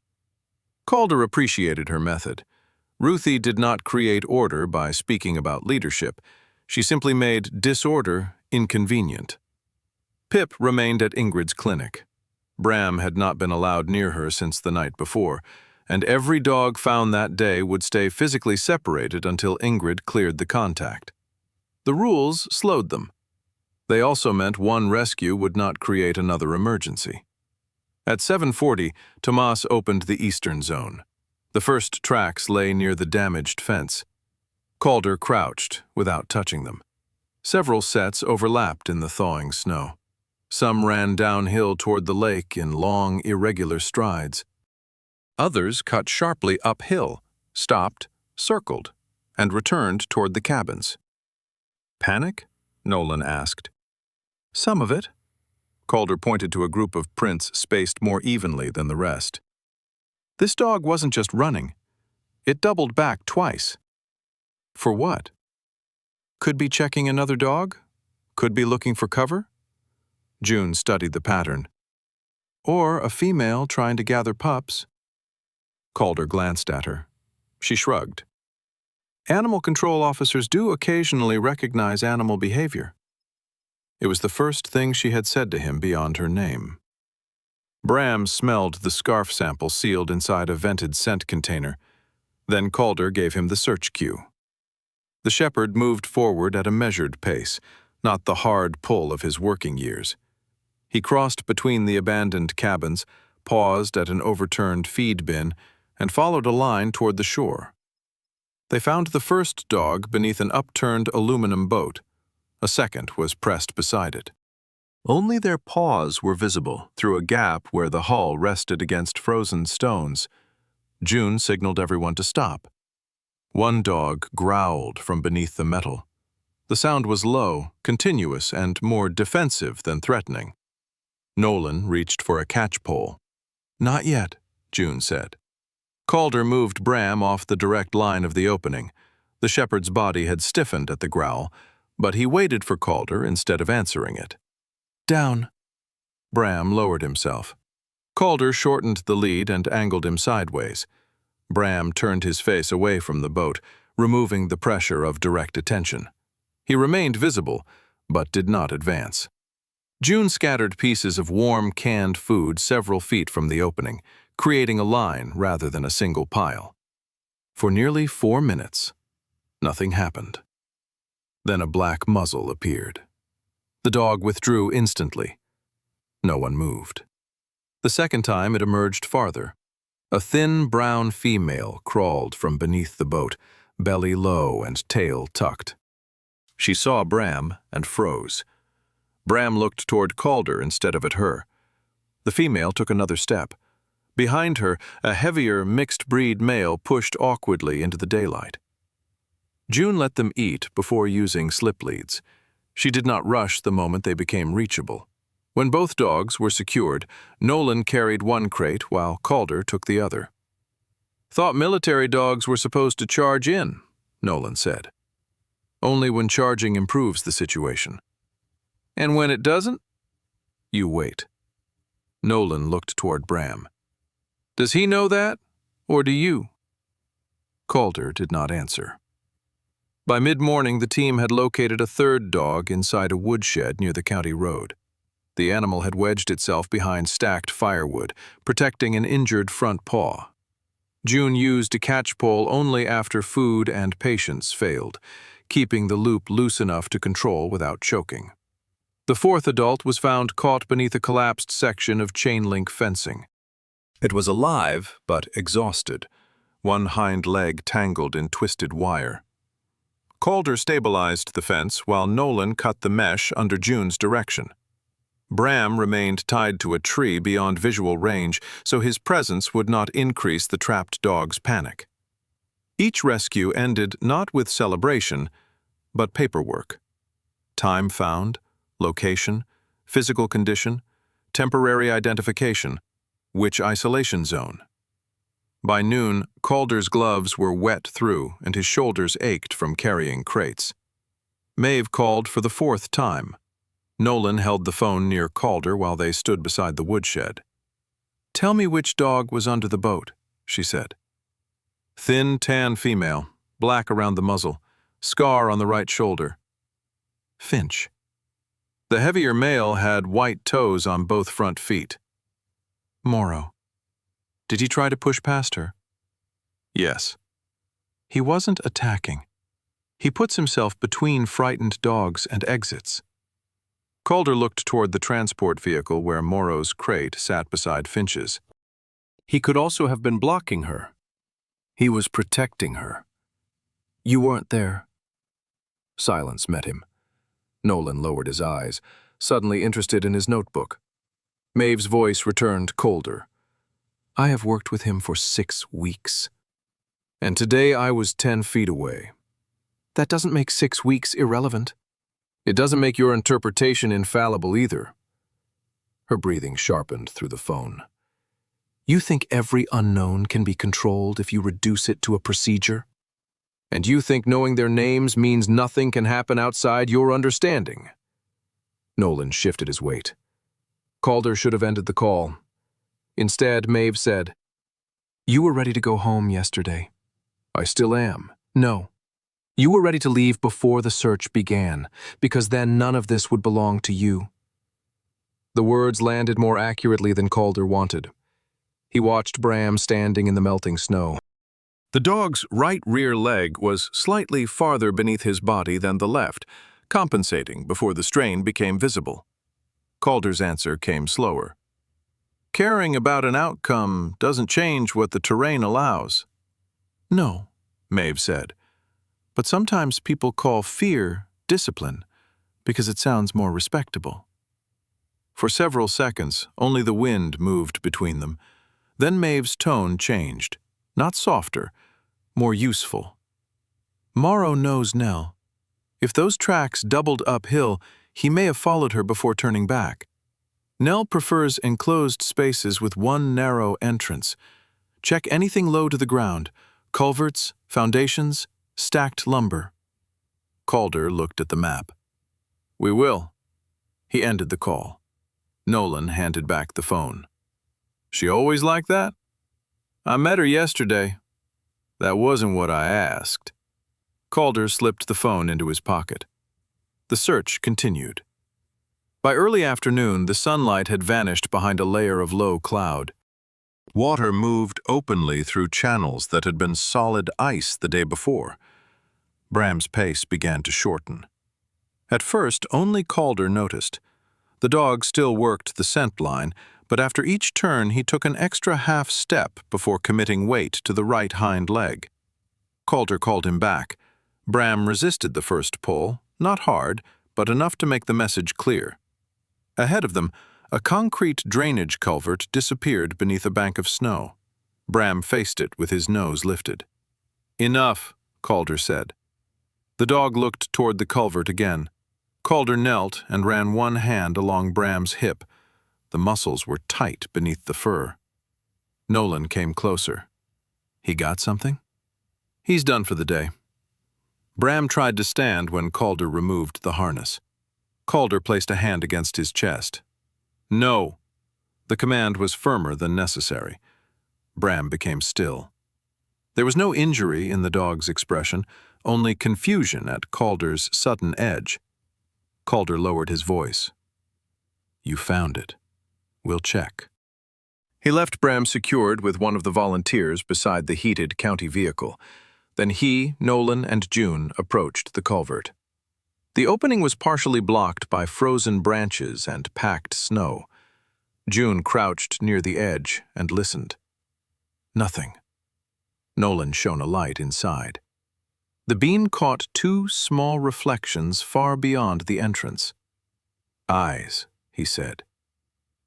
Calder appreciated her method. Ruthie did not create order by speaking about leadership. She simply made disorder inconvenient. Pip remained at Ingrid's clinic. Bram had not been allowed near her since the night before, and every dog found that day would stay physically separated until Ingrid cleared the contact. The rules slowed them. They also meant one rescue would not create another emergency. At 7:40, Tomas opened the eastern zone. The first tracks lay near the damaged fence. Calder crouched without touching them. Several sets overlapped in the thawing snow. Some ran downhill toward the lake in long, irregular strides. Others cut sharply uphill, stopped, circled, and returned toward the cabins. "Panic?" Nolan asked. "Some of it." Calder pointed to a group of prints spaced more evenly than the rest. "This dog wasn't just running. It doubled back twice." "For what?" "Could be checking another dog. Could be looking for cover." June studied the pattern. "Or a female trying to gather pups." Calder glanced at her. She shrugged. "Animal control officers do occasionally recognize animal behavior." It was the first thing she had said to him beyond her name. Bram smelled the scarf sample sealed inside a vented scent container. Then Calder gave him the search cue. The shepherd moved forward at a measured pace, not the hard pull of his working years. He crossed between the abandoned cabins, paused at an overturned feed bin, and followed a line toward the shore. They found the first dog beneath an upturned aluminum boat. A second was pressed beside it. Only their paws were visible through a gap where the hull rested against frozen stones. June signaled everyone to stop. One dog growled from beneath the metal. The sound was low, continuous, and more defensive than threatening. Nolan reached for a catch-pole. "Not yet," June said. Calder moved Bram off the direct line of the opening. The shepherd's body had stiffened at the growl, but he waited for Calder instead of answering it. "Down." Bram lowered himself. Calder shortened the lead and angled him sideways. Bram turned his face away from the boat, removing the pressure of direct attention. He remained visible, but did not advance. June scattered pieces of warm, canned food several feet from the opening, creating a line rather than a single pile. For nearly 4 minutes, nothing happened. Then a black muzzle appeared. The dog withdrew instantly. No one moved. The second time it emerged farther. A thin brown female crawled from beneath the boat, belly low and tail tucked. She saw Bram and froze. Bram looked toward Calder instead of at her. The female took another step. Behind her, a heavier, mixed-breed male pushed awkwardly into the daylight. June let them eat before using slip leads. She did not rush the moment they became reachable. When both dogs were secured, Nolan carried one crate while Calder took the other. "Thought military dogs were supposed to charge in," Nolan said. "Only when charging improves the situation." "And when it doesn't?" "You wait." Nolan looked toward Bram. "Does he know that, or do you?" Calder did not answer. By mid-morning, the team had located a third dog inside a woodshed near the county road. The animal had wedged itself behind stacked firewood, protecting an injured front paw. June used a catch-pole only after food and patience failed, keeping the loop loose enough to control without choking. The fourth adult was found caught beneath a collapsed section of chain-link fencing. It was alive, but exhausted, one hind leg tangled in twisted wire. Calder stabilized the fence while Nolan cut the mesh under June's direction. Bram remained tied to a tree beyond visual range, so his presence would not increase the trapped dog's panic. Each rescue ended not with celebration, but paperwork. Time found, location, physical condition, temporary identification, which isolation zone. By noon, Calder's gloves were wet through and his shoulders ached from carrying crates. Maeve called for the 4th time. Nolan held the phone near Calder while they stood beside the woodshed. "Tell me which dog was under the boat," she said. "Thin, tan female, black around the muzzle, scar on the right shoulder." "Finch." "The heavier male had white toes on both front feet." "Morrow." "Did he try to push past her?" "Yes." "He wasn't attacking. He puts himself between frightened dogs and exits." Calder looked toward the transport vehicle where Morrow's crate sat beside Finch's. He could also have been blocking her. He was protecting her. You weren't there. Silence met him. Nolan lowered his eyes, suddenly interested in his notebook. Maeve's voice returned colder. I have worked with him for 6 weeks. And today I was 10 feet away. That doesn't make 6 weeks irrelevant. It doesn't make your interpretation infallible either. Her breathing sharpened through the phone. You think every unknown can be controlled if you reduce it to a procedure? And you think knowing their names means nothing can happen outside your understanding? Nolan shifted his weight. Calder should have ended the call. Instead, Maeve said, You were ready to go home yesterday. I still am. No. You were ready to leave before the search began, because then none of this would belong to you. The words landed more accurately than Calder wanted. He watched Bram standing in the melting snow. The dog's right rear leg was slightly farther beneath his body than the left, compensating before the strain became visible. Calder's answer came slower. Caring about an outcome doesn't change what the terrain allows. No, Maeve said. But sometimes people call fear discipline because it sounds more respectable. For several seconds, only the wind moved between them. Then Maeve's tone changed, not softer, more useful. Morrow knows Nell. If those tracks doubled uphill, he may have followed her before turning back. Nell prefers enclosed spaces with one narrow entrance. Check anything low to the ground, culverts, foundations, stacked lumber. Calder looked at the map. We will. He ended the call. Nolan handed back the phone. She always like that? I met her yesterday. That wasn't what I asked. Calder slipped the phone into his pocket. The search continued. By early afternoon, the sunlight had vanished behind a layer of low cloud. Water moved openly through channels that had been solid ice the day before. Bram's pace began to shorten. At first, only Calder noticed. The dog still worked the scent line, but after each turn he took an extra half step before committing weight to the right hind leg. Calder called him back. Bram resisted the first pull, not hard, but enough to make the message clear. Ahead of them, a concrete drainage culvert disappeared beneath a bank of snow. Bram faced it with his nose lifted. Enough, Calder said. The dog looked toward the culvert again. Calder knelt and ran one hand along Bram's hip. The muscles were tight beneath the fur. Nolan came closer. He got something? He's done for the day. Bram tried to stand when Calder removed the harness. Calder placed a hand against his chest. No. The command was firmer than necessary. Bram became still. There was no injury in the dog's expression, only confusion at Calder's sudden edge. Calder lowered his voice. You found it. We'll check. He left Bram secured with one of the volunteers beside the heated county vehicle. Then he, Nolan, and June approached the culvert. The opening was partially blocked by frozen branches and packed snow. June crouched near the edge and listened. Nothing. Nolan shone a light inside. The beam caught two small reflections far beyond the entrance. Eyes, he said.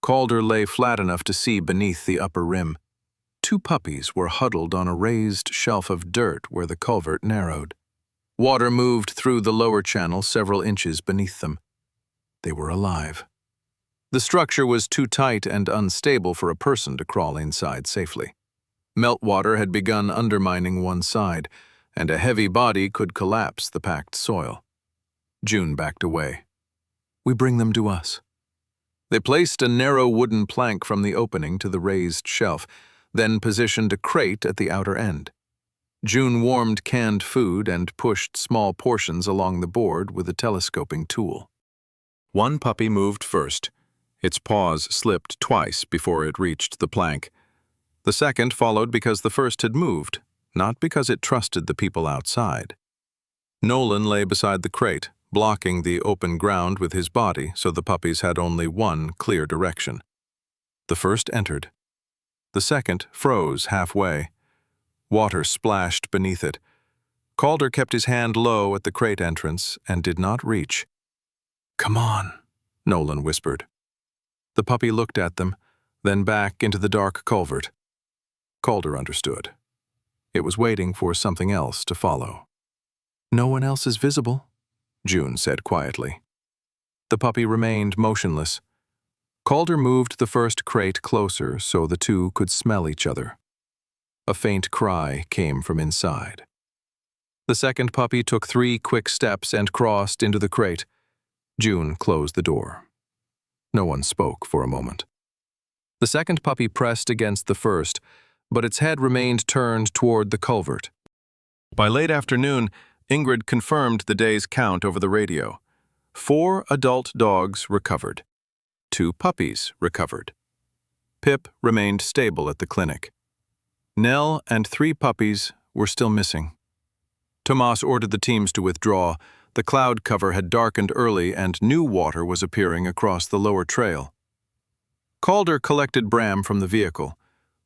Calder lay flat enough to see beneath the upper rim. Two puppies were huddled on a raised shelf of dirt where the culvert narrowed. Water moved through the lower channel several inches beneath them. They were alive. The structure was too tight and unstable for a person to crawl inside safely. Meltwater had begun undermining one side, and a heavy body could collapse the packed soil. June backed away. We bring them to us. They placed a narrow wooden plank from the opening to the raised shelf, then positioned a crate at the outer end. June warmed canned food and pushed small portions along the board with a telescoping tool. One puppy moved first. Its paws slipped twice before it reached the plank. The second followed because the first had moved, not because it trusted the people outside. Nolan lay beside the crate, blocking the open ground with his body so the puppies had only one clear direction. The first entered. The second froze halfway. Water splashed beneath it. Calder kept his hand low at the crate entrance and did not reach. "Come on," Nolan whispered. The puppy looked at them, then back into the dark culvert. Calder understood. It was waiting for something else to follow. "No one else is visible," June said quietly. The puppy remained motionless. Calder moved the first crate closer so the two could smell each other. A faint cry came from inside. The second puppy took 3 quick steps and crossed into the crate. June closed the door. No one spoke for a moment. The second puppy pressed against the first, but its head remained turned toward the culvert. By late afternoon, Ingrid confirmed the day's count over the radio. 4 adult dogs recovered. 2 puppies recovered. Pip remained stable at the clinic. Nell and 3 puppies were still missing. Tomas ordered the teams to withdraw. The cloud cover had darkened early and new water was appearing across the lower trail. Calder collected Bram from the vehicle.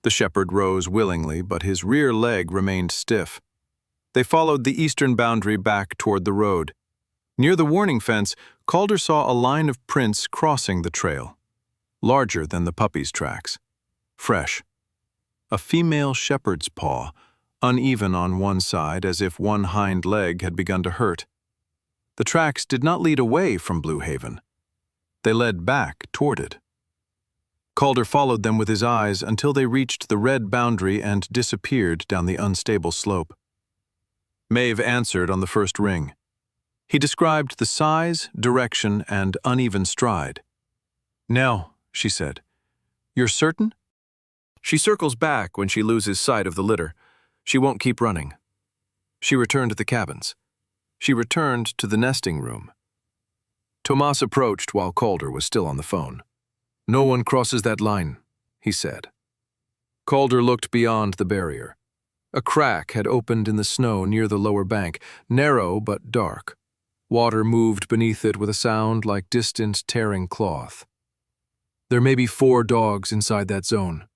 The shepherd rose willingly, but his rear leg remained stiff. They followed the eastern boundary back toward the road. Near the warning fence, Calder saw a line of prints crossing the trail, larger than the puppy's tracks. Fresh. A female shepherd's paw, uneven on one side as if one hind leg had begun to hurt. The tracks did not lead away from Blue Haven. They led back toward it. Calder followed them with his eyes until they reached the red boundary and disappeared down the unstable slope. Maeve answered on the first ring. He described the size, direction, and uneven stride. "Nell," she said, "you're certain?" "She circles back when she loses sight of the litter. She won't keep running." She returned to the cabins. She returned to the nesting room. Tomas approached while Calder was still on the phone. "No one crosses that line," he said. Calder looked beyond the barrier. A crack had opened in the snow near the lower bank, narrow but dark. Water moved beneath it with a sound like distant tearing cloth. "There may be 4 dogs inside that zone.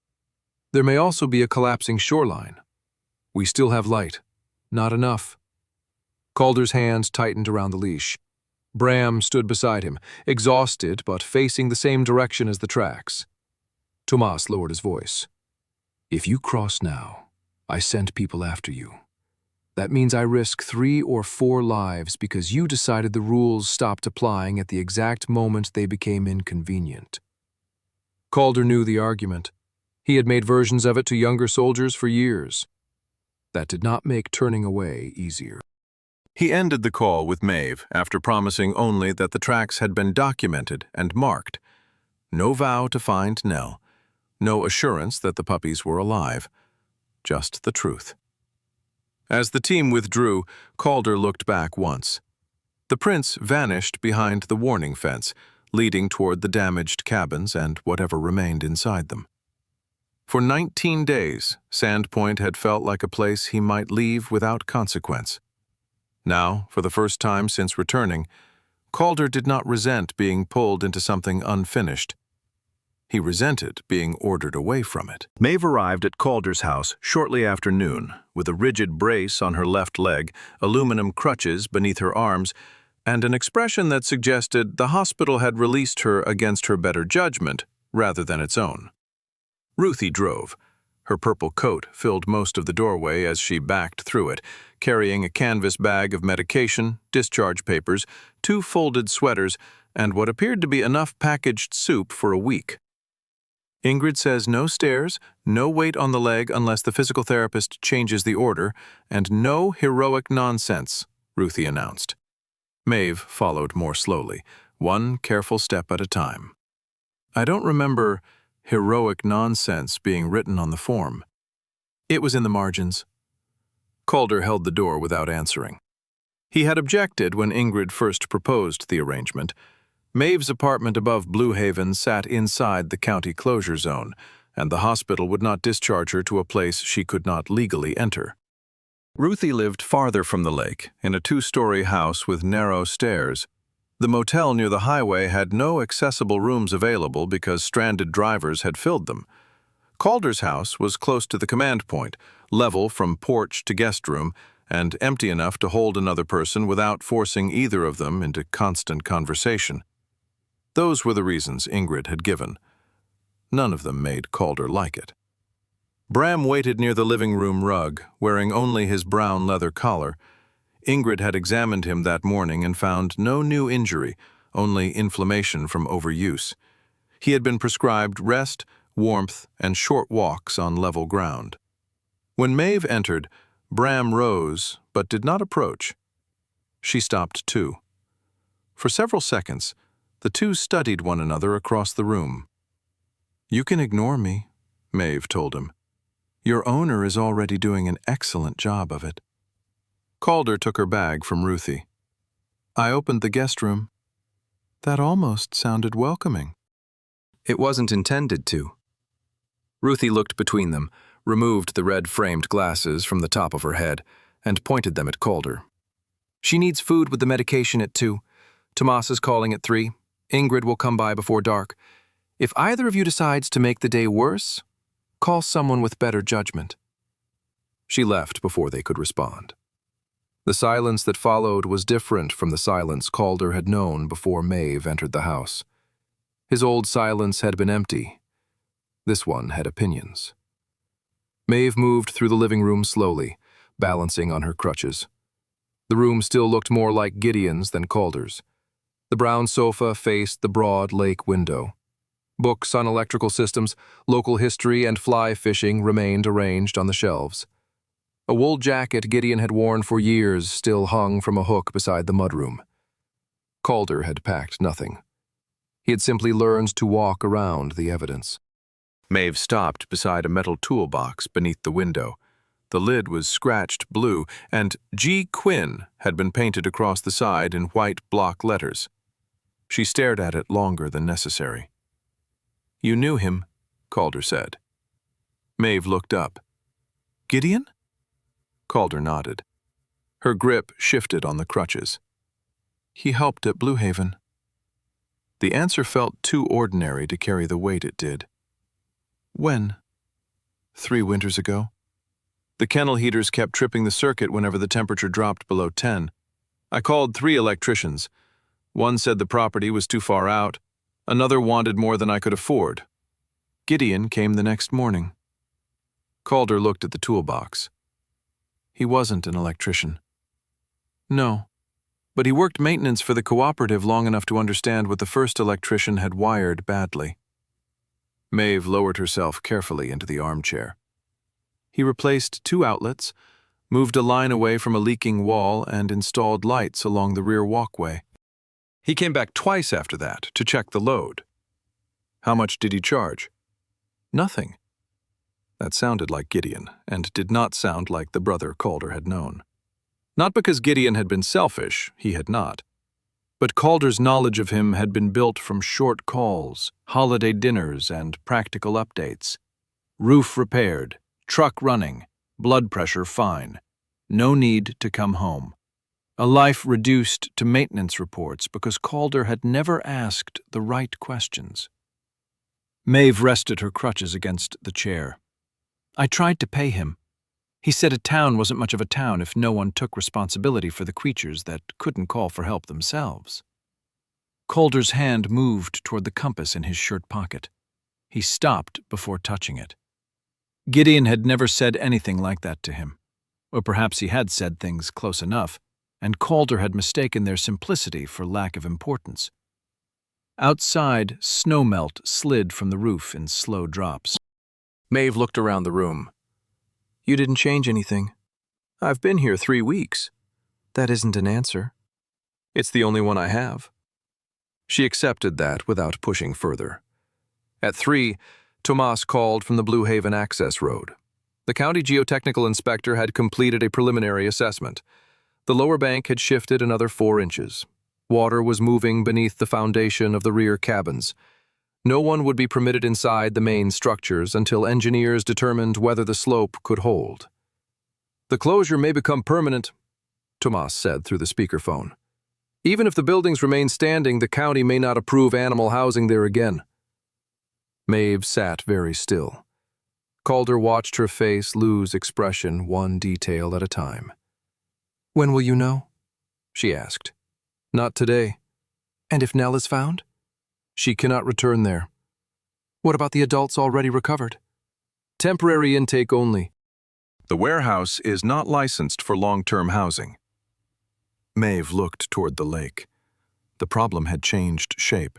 There may also be a collapsing shoreline. We still have light. Not enough." Calder's hands tightened around the leash. Bram stood beside him, exhausted but facing the same direction as the tracks. Tomas lowered his voice. "If you cross now, I send people after you. That means I risk 3 or 4 lives because you decided the rules stopped applying at the exact moment they became inconvenient." Calder knew the argument. He had made versions of it to younger soldiers for years. That did not make turning away easier. He ended the call with Maeve after promising only that the tracks had been documented and marked. No vow to find Nell. No assurance that the puppies were alive. Just the truth. As the team withdrew, Calder looked back once. The prints vanished behind the warning fence, leading toward the damaged cabins and whatever remained inside them. For 19 days, Sandpoint had felt like a place he might leave without consequence. Now, for the first time since returning, Calder did not resent being pulled into something unfinished. He resented being ordered away from it. Maeve arrived at Calder's house shortly after noon, with a rigid brace on her left leg, aluminum crutches beneath her arms, and an expression that suggested the hospital had released her against her better judgment rather than its own. Ruthie drove. Her purple coat filled most of the doorway as she backed through it, carrying a canvas bag of medication, discharge papers, 2 folded sweaters, and what appeared to be enough packaged soup for a week. "Ingrid says no stairs, no weight on the leg unless the physical therapist changes the order, and no heroic nonsense," Ruthie announced. Maeve followed more slowly, one careful step at a time. "I don't remember heroic nonsense being written on the form. It was in the margins." Calder held the door without answering. He had objected when Ingrid first proposed the arrangement. Maeve's apartment above Blue Haven sat inside the county closure zone, and the hospital would not discharge her to a place she could not legally enter. Ruthie lived farther from the lake, in a two-story house with narrow stairs. The motel near the highway had no accessible rooms available because stranded drivers had filled them. Calder's house was close to the command point, level from porch to guest room, and empty enough to hold another person without forcing either of them into constant conversation. Those were the reasons Ingrid had given. None of them made Calder like it. Bram waited near the living room rug, wearing only his brown leather collar. Ingrid had examined him that morning and found no new injury, only inflammation from overuse. He had been prescribed rest, warmth, and short walks on level ground. When Maeve entered, Bram rose but did not approach. She stopped too. For several seconds, the two studied one another across the room. "You can ignore me," Maeve told him. "Your owner is already doing an excellent job of it." Calder took her bag from Ruthie. "I opened the guest room." That almost sounded welcoming. It wasn't intended to. Ruthie looked between them, removed the red-framed glasses from the top of her head, and pointed them at Calder. "She needs food with the medication at 2. Tomas is calling at 3. Ingrid will come by before dark. If either of you decides to make the day worse, call someone with better judgment." She left before they could respond. The silence that followed was different from the silence Calder had known before Maeve entered the house. His old silence had been empty. This one had opinions. Maeve moved through the living room slowly, balancing on her crutches. The room still looked more like Gideon's than Calder's. The brown sofa faced the broad lake window. Books on electrical systems, local history, and fly fishing remained arranged on the shelves. A wool jacket Gideon had worn for years still hung from a hook beside the mudroom. Calder had packed nothing. He had simply learned to walk around the evidence. Maeve stopped beside a metal toolbox beneath the window. The lid was scratched blue, and G. Quinn had been painted across the side in white block letters. She stared at it longer than necessary. "You knew him," Calder said. Maeve looked up. "Gideon?" Calder nodded. Her grip shifted on the crutches. "He helped at Blue Haven." The answer felt too ordinary to carry the weight it did. "When?" 3 winters ago. The kennel heaters kept tripping the circuit whenever the temperature dropped below 10. I called 3 electricians. One said the property was too far out. Another wanted more than I could afford. Gideon came the next morning. Calder looked at the toolbox. "He wasn't an electrician." "No, but he worked maintenance for the cooperative long enough to understand what the first electrician had wired badly." Maeve lowered herself carefully into the armchair. "He replaced 2 outlets, moved a line away from a leaking wall, and installed lights along the rear walkway. He came back twice after that to check the load." "How much did he charge?" "Nothing." That sounded like Gideon, and did not sound like the brother Calder had known. Not because Gideon had been selfish, he had not. But Calder's knowledge of him had been built from short calls, holiday dinners, and practical updates. Roof repaired, truck running, blood pressure fine. No need to come home. A life reduced to maintenance reports because Calder had never asked the right questions. Maeve rested her crutches against the chair. "I tried to pay him. He said a town wasn't much of a town if no one took responsibility for the creatures that couldn't call for help themselves." Calder's hand moved toward the compass in his shirt pocket. He stopped before touching it. Gideon had never said anything like that to him. Or perhaps he had said things close enough, and Calder had mistaken their simplicity for lack of importance. Outside, snowmelt slid from the roof in slow drops. Maeve looked around the room. "You didn't change anything." "I've been here 3 weeks." "That isn't an answer." "It's the only one I have." She accepted that without pushing further. At 3, Tomas called from the Blue Haven access road. The county geotechnical inspector had completed a preliminary assessment. The lower bank had shifted another 4 inches. Water was moving beneath the foundation of the rear cabins. No one would be permitted inside the main structures until engineers determined whether the slope could hold. The closure may become permanent, Tomas said through the speakerphone. Even if the buildings remain standing, the county may not approve animal housing there again. Maeve sat very still. Calder watched her face lose expression, one detail at a time. "When will you know?" she asked. "Not today." "And if Nell is found?" "She cannot return there." "What about the adults already recovered?" "Temporary intake only." The warehouse is not licensed for long-term housing. Maeve looked toward the lake. The problem had changed shape.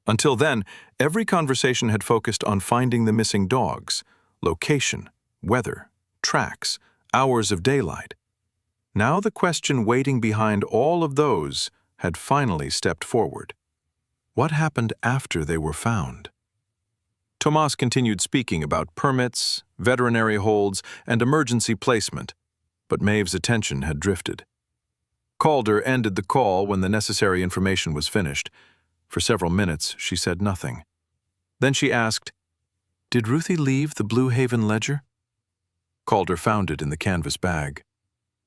Until then, every conversation had focused on finding the missing dogs, location, weather, tracks, hours of daylight. Now the question waiting behind all of those had finally stepped forward. What happened after they were found? Tomas continued speaking about permits, veterinary holds, and emergency placement, but Maeve's attention had drifted. Calder ended the call when the necessary information was finished. For several minutes, she said nothing. Then she asked, "Did Ruthie leave the Blue Haven ledger?" Calder found it in the canvas bag.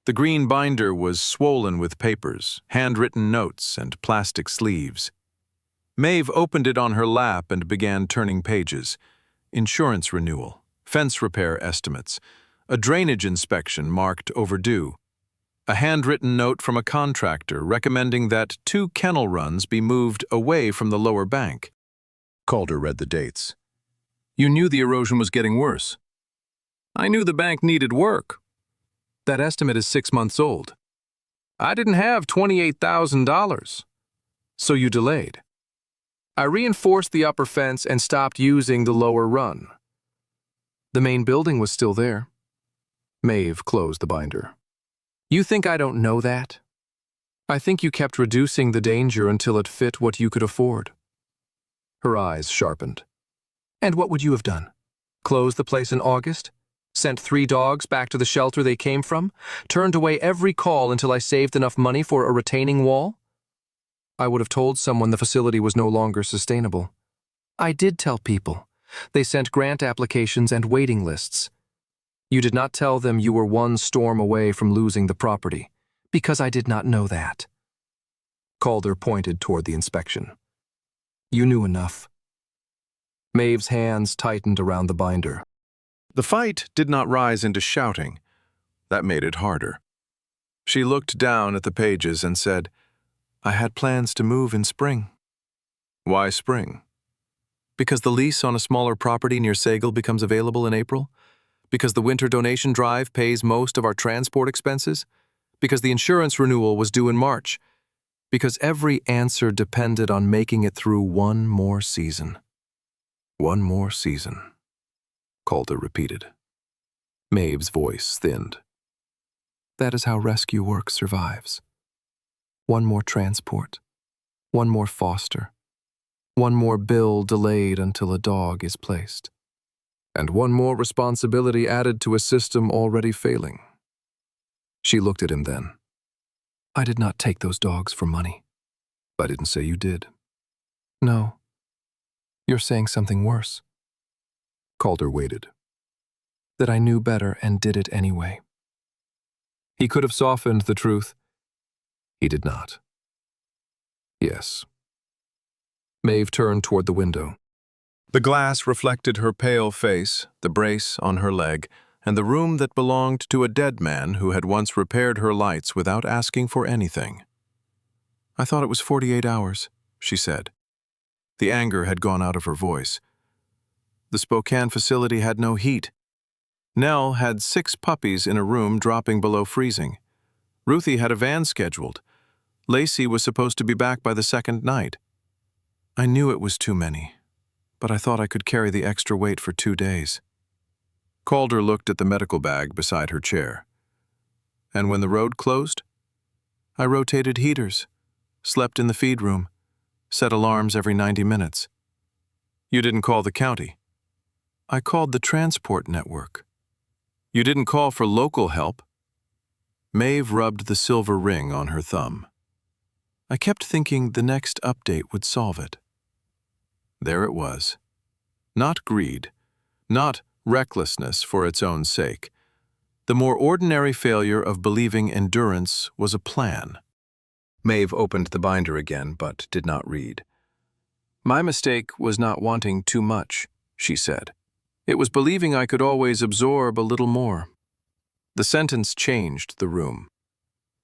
The green binder was swollen with papers, handwritten notes, and plastic sleeves. Maeve opened it on her lap and began turning pages. Insurance renewal, fence repair estimates, a drainage inspection marked overdue, a handwritten note from a contractor recommending that 2 kennel runs be moved away from the lower bank. Calder read the dates. "You knew the erosion was getting worse." "I knew the bank needed work." "That estimate is 6 months old." "I didn't have $28,000. "So you delayed." "I reinforced the upper fence and stopped using the lower run." "The main building was still there." Maeve closed the binder. "You think I don't know that? I think you kept reducing the danger until it fit what you could afford." Her eyes sharpened. "And what would you have done? Closed the place in August? Sent 3 dogs back to the shelter they came from? Turned away every call until I saved enough money for a retaining wall?" "I would have told someone the facility was no longer sustainable." "I did tell people. They sent grant applications and waiting lists." "You did not tell them you were one storm away from losing the property, because I did not know that." Calder pointed toward the inspection. "You knew enough." Maeve's hands tightened around the binder. The fight did not rise into shouting. That made it harder. She looked down at the pages and said, "I had plans to move in spring." "Why spring?" "Because the lease on a smaller property near Sagal becomes available in April. Because the winter donation drive pays most of our transport expenses. Because the insurance renewal was due in March. Because every answer depended on making it through one more season." "One more season," Calder repeated. Maeve's voice thinned. "That is how rescue work survives. One more transport, one more foster, one more bill delayed until a dog is placed, and one more responsibility added to a system already failing." She looked at him then. "I did not take those dogs for money." "I didn't say you did." "No. You're saying something worse." Calder waited. "That I knew better and did it anyway." He could have softened the truth. He did not. "Yes." Maeve turned toward the window. The glass reflected her pale face, the brace on her leg, and the room that belonged to a dead man who had once repaired her lights without asking for anything. "I thought it was 48 hours, she said. The anger had gone out of her voice. The Spokane facility had no heat. Nell had 6 puppies in a room dropping below freezing. Ruthie had a van scheduled. Lacey was supposed to be back by the 2nd night. I knew it was too many, but I thought I could carry the extra weight for 2 days." Calder looked at the medical bag beside her chair. "And when the road closed?" "I rotated heaters, slept in the feed room, set alarms every 90 minutes. "You didn't call the county?" "I called the transport network." "You didn't call for local help?" Maeve rubbed the silver ring on her thumb. "I kept thinking the next update would solve it." There it was. Not greed, not recklessness for its own sake. The more ordinary failure of believing endurance was a plan. Maeve opened the binder again, but did not read. My mistake was not wanting too much, she said. It was believing I could always absorb a little more. The sentence changed the room.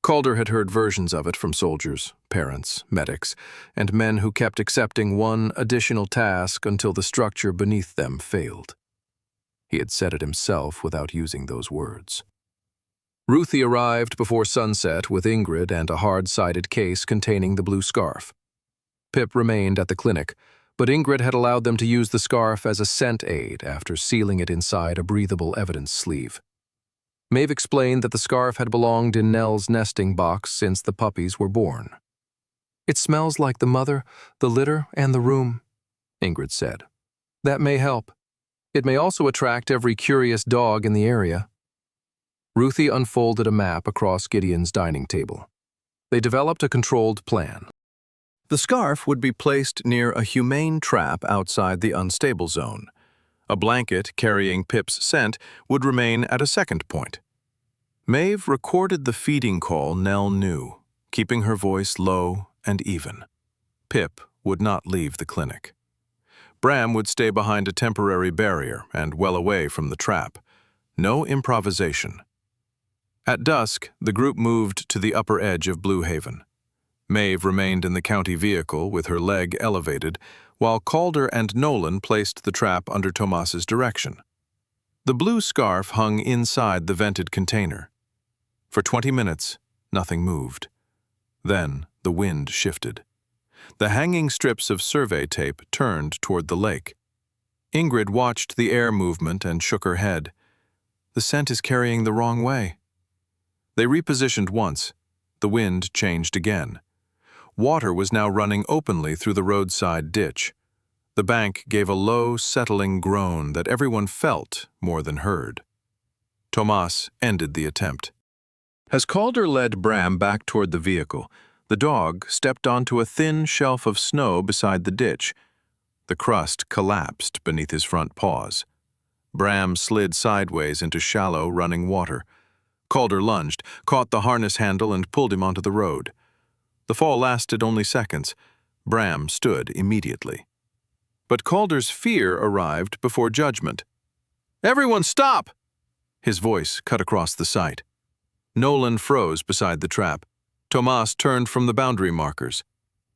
Calder had heard versions of it from soldiers, parents, medics, and men who kept accepting one additional task until the structure beneath them failed. He had said it himself without using those words. Ruthie arrived before sunset with Ingrid and a hard-sided case containing the blue scarf. Pip remained at the clinic, but Ingrid had allowed them to use the scarf as a scent aid after sealing it inside a breathable evidence sleeve. Maeve explained that the scarf had belonged in Nell's nesting box since the puppies were born. "It smells like the mother, the litter, and the room," Ingrid said. "That may help. It may also attract every curious dog in the area." Ruthie unfolded a map across Gideon's dining table. They developed a controlled plan. The scarf would be placed near a humane trap outside the unstable zone. A blanket carrying Pip's scent would remain at a second point. Maeve recorded the feeding call Nell knew, keeping her voice low and even. Pip would not leave the clinic. Bram would stay behind a temporary barrier and well away from the trap. No improvisation. At dusk, the group moved to the upper edge of Blue Haven. Maeve remained in the county vehicle with her leg elevated, while Calder and Nolan placed the trap under Tomas's direction. The blue scarf hung inside the vented container. For 20 minutes, nothing moved. Then the wind shifted. The hanging strips of survey tape turned toward the lake. Ingrid watched the air movement and shook her head. The scent is carrying the wrong way. They repositioned once. The wind changed again. Water was now running openly through the roadside ditch. The bank gave a low, settling groan that everyone felt more than heard. Tomas ended the attempt. As Calder led Bram back toward the vehicle, the dog stepped onto a thin shelf of snow beside the ditch. The crust collapsed beneath his front paws. Bram slid sideways into shallow, running water. Calder lunged, caught the harness handle, and pulled him onto the road. The fall lasted only seconds. Bram stood immediately. But Calder's fear arrived before judgment. "Everyone stop!" His voice cut across the sight. Nolan froze beside the trap. Tomas turned from the boundary markers.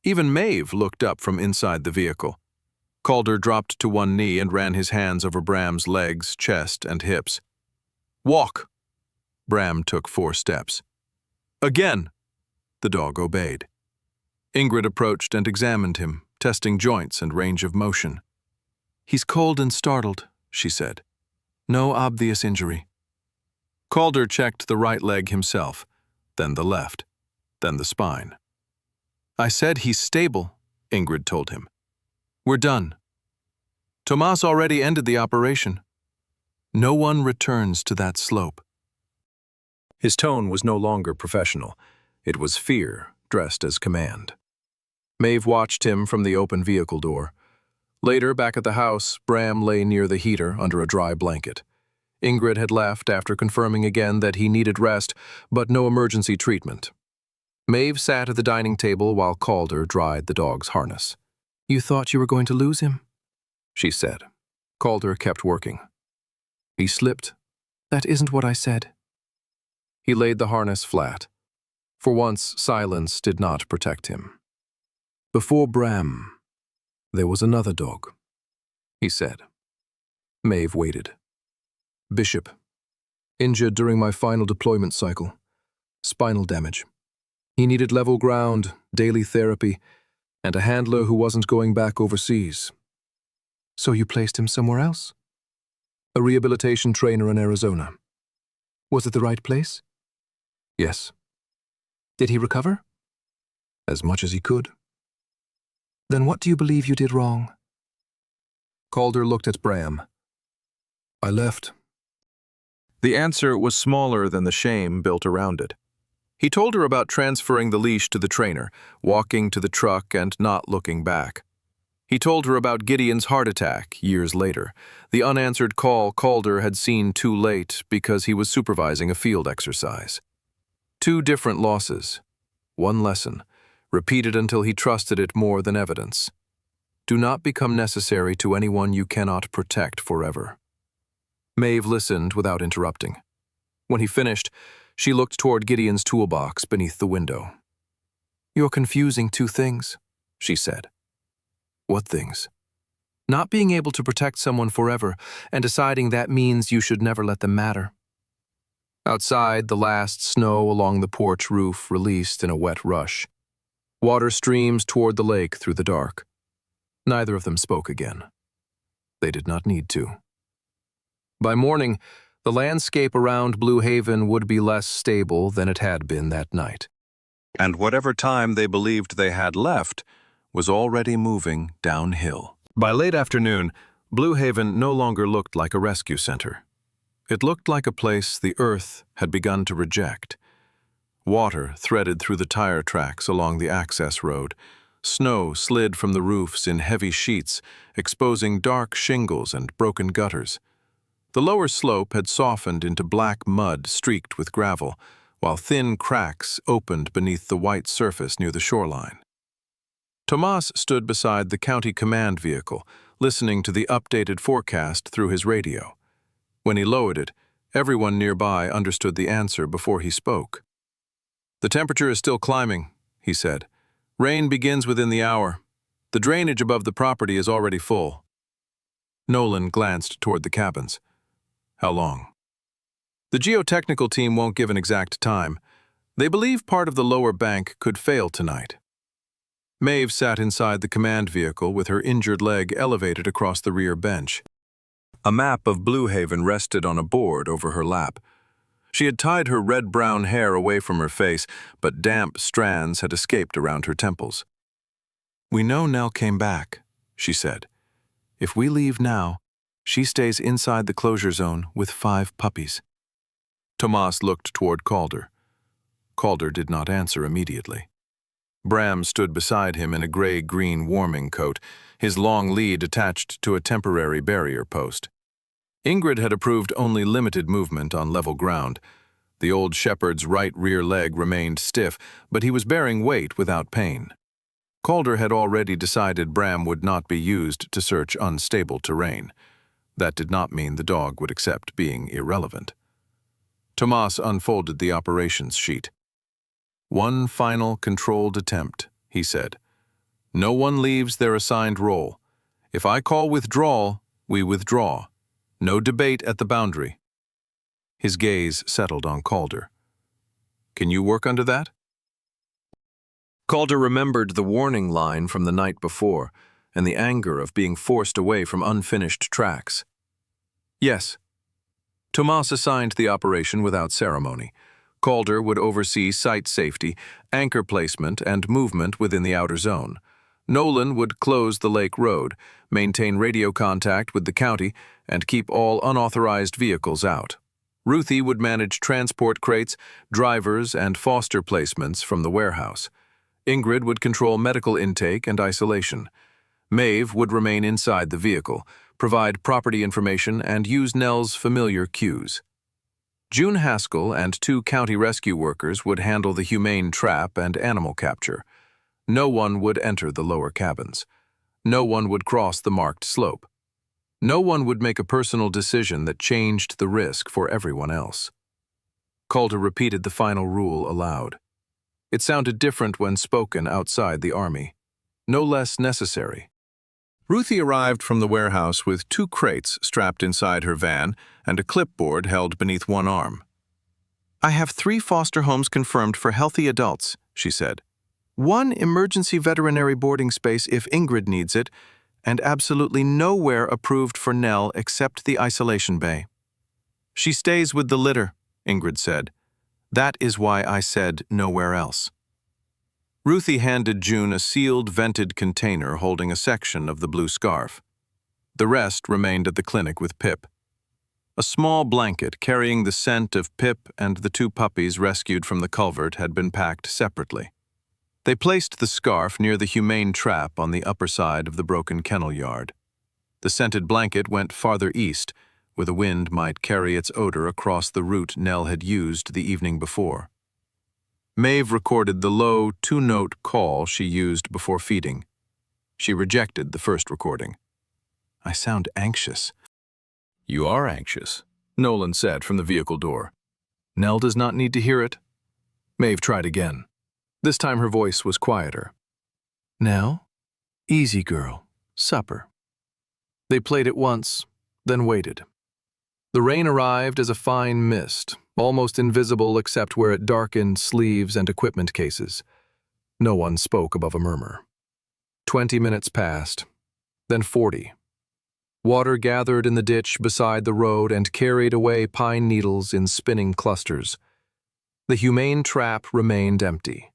Even Maeve looked up from inside the vehicle. Calder dropped to one knee and ran his hands over Bram's legs, chest, and hips. "Walk!" Bram took 4 steps. "Again!" The dog obeyed. Ingrid approached and examined him, testing joints and range of motion. "He's cold and startled," she said. "No obvious injury." Calder checked the right leg himself, then the left, then the spine. "I said he's stable," Ingrid told him. "We're done. Tomas already ended the operation. No one returns to that slope." His tone was no longer professional. It was fear, dressed as command. Maeve watched him from the open vehicle door. Later, back at the house, Bram lay near the heater under a dry blanket. Ingrid had left after confirming again that he needed rest, but no emergency treatment. Maeve sat at the dining table while Calder dried the dog's harness. "You thought you were going to lose him?" she said. Calder kept working. "He slipped." "That isn't what I said." He laid the harness flat. For once, silence did not protect him. "Before Bram, there was another dog," he said. Maeve waited. "Bishop. Injured during my final deployment cycle. Spinal damage. He needed level ground, daily therapy, and a handler who wasn't going back overseas." "So you placed him somewhere else?" "A rehabilitation trainer in Arizona." "Was it the right place?" "Yes." "Did he recover?" "As much as he could." "Then what do you believe you did wrong?" Calder looked at Bram. "I left." The answer was smaller than the shame built around it. He told her about transferring the leash to the trainer, walking to the truck and not looking back. He told her about Gideon's heart attack years later, the unanswered call Calder had seen too late because he was supervising a field exercise. 2 different losses, 1 lesson, repeated until he trusted it more than evidence. Do not become necessary to anyone you cannot protect forever. Maeve listened without interrupting. When he finished, she looked toward Gideon's toolbox beneath the window. "You're confusing 2 things," she said. "What things?" "Not being able to protect someone forever and deciding that means you should never let them matter." Outside, the last snow along the porch roof released in a wet rush. Water streams toward the lake through the dark. Neither of them spoke again. They did not need to. By morning, the landscape around Blue Haven would be less stable than it had been that night. And whatever time they believed they had left was already moving downhill. By late afternoon, Blue Haven no longer looked like a rescue center. It looked like a place the earth had begun to reject. Water threaded through the tire tracks along the access road. Snow slid from the roofs in heavy sheets, exposing dark shingles and broken gutters. The lower slope had softened into black mud streaked with gravel, while thin cracks opened beneath the white surface near the shoreline. Tomas stood beside the county command vehicle, listening to the updated forecast through his radio. When he lowered it, everyone nearby understood the answer before he spoke. "The temperature is still climbing," he said. "Rain begins within the hour. The drainage above the property is already full." Nolan glanced toward the cabins. "How long?" "The geotechnical team won't give an exact time. They believe part of the lower bank could fail tonight." Maeve sat inside the command vehicle with her injured leg elevated across the rear bench. A map of Blue Haven rested on a board over her lap. She had tied her red-brown hair away from her face, but damp strands had escaped around her temples. "We know Nell came back," she said. "If we leave now, she stays inside the closure zone with 5 puppies." Tomas looked toward Calder. Calder did not answer immediately. Bram stood beside him in a gray-green warming coat, his long lead attached to a temporary barrier post. Ingrid had approved only limited movement on level ground. The old shepherd's right rear leg remained stiff, but he was bearing weight without pain. Calder had already decided Bram would not be used to search unstable terrain. That did not mean the dog would accept being irrelevant. Tomas unfolded the operations sheet. "One final controlled attempt," he said. "No one leaves their assigned role. If I call withdrawal, we withdraw. No debate at the boundary." His gaze settled on Calder. "Can you work under that?" Calder remembered the warning line from the night before and the anger of being forced away from unfinished tracks. "Yes." Tomas assigned the operation without ceremony. Calder would oversee site safety, anchor placement, and movement within the outer zone. Nolan would close the lake road, maintain radio contact with the county, and keep all unauthorized vehicles out. Ruthie would manage transport crates, drivers, and foster placements from the warehouse. Ingrid would control medical intake and isolation. Maeve would remain inside the vehicle, provide property information, and use Nell's familiar cues. June Haskell and 2 county rescue workers would handle the humane trap and animal capture. No one would enter the lower cabins. No one would cross the marked slope. No one would make a personal decision that changed the risk for everyone else. Calder repeated the final rule aloud. It sounded different when spoken outside the army. No less necessary. Ruthie arrived from the warehouse with 2 crates strapped inside her van and a clipboard held beneath one arm. "I have 3 foster homes confirmed for healthy adults," she said. "1 emergency veterinary boarding space if Ingrid needs it, and absolutely nowhere approved for Nell except the isolation bay." "She stays with the litter," Ingrid said. "That is why I said nowhere else." Ruthie handed June a sealed, vented container holding a section of the blue scarf. The rest remained at the clinic with Pip. A small blanket carrying the scent of Pip and the 2 puppies rescued from the culvert had been packed separately. They placed the scarf near the humane trap on the upper side of the broken kennel yard. The scented blanket went farther east, where the wind might carry its odor across the route Nell had used the evening before. Maeve recorded the low, two-note call she used before feeding. She rejected the first recording. "I sound anxious." "You are anxious," Nolan said from the vehicle door. "Nell does not need to hear it." Maeve tried again. This time her voice was quieter. "Nell? Easy girl. Supper." They played it once, then waited. The rain arrived as a fine mist, almost invisible except where it darkened sleeves and equipment cases. No one spoke above a murmur. 20 minutes passed, then 40. Water gathered in the ditch beside the road and carried away pine needles in spinning clusters. The humane trap remained empty.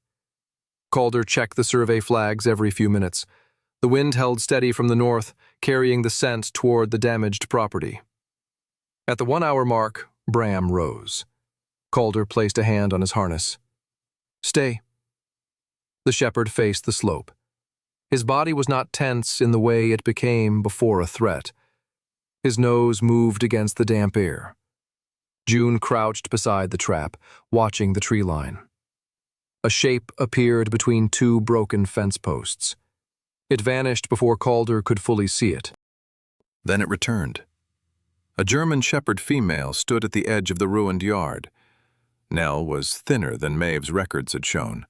Calder checked the survey flags every few minutes. The wind held steady from the north, carrying the scent toward the damaged property. At the 1-hour mark, Bram rose. Calder placed a hand on his harness. "Stay." The shepherd faced the slope. His body was not tense in the way it became before a threat. His nose moved against the damp air. June crouched beside the trap, watching the tree line. A shape appeared between two broken fence posts. It vanished before Calder could fully see it. Then it returned. A German shepherd female stood at the edge of the ruined yard. Nell was thinner than Maeve's records had shown.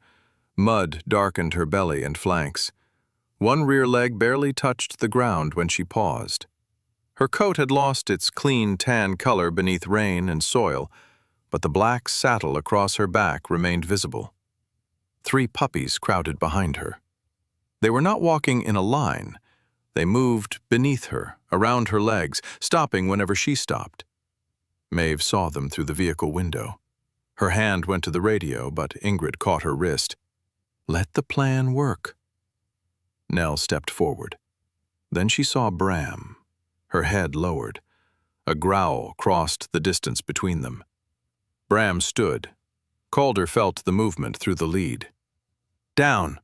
Mud darkened her belly and flanks. One rear leg barely touched the ground when she paused. Her coat had lost its clean tan color beneath rain and soil, but the black saddle across her back remained visible. 3 puppies crowded behind her. They were not walking in a line. They moved beneath her, around her legs, stopping whenever she stopped. Maeve saw them through the vehicle window. Her hand went to the radio, but Ingrid caught her wrist. "Let the plan work." Nell stepped forward. Then she saw Bram. Her head lowered. A growl crossed the distance between them. Bram stood. Calder felt the movement through the lead. "Down."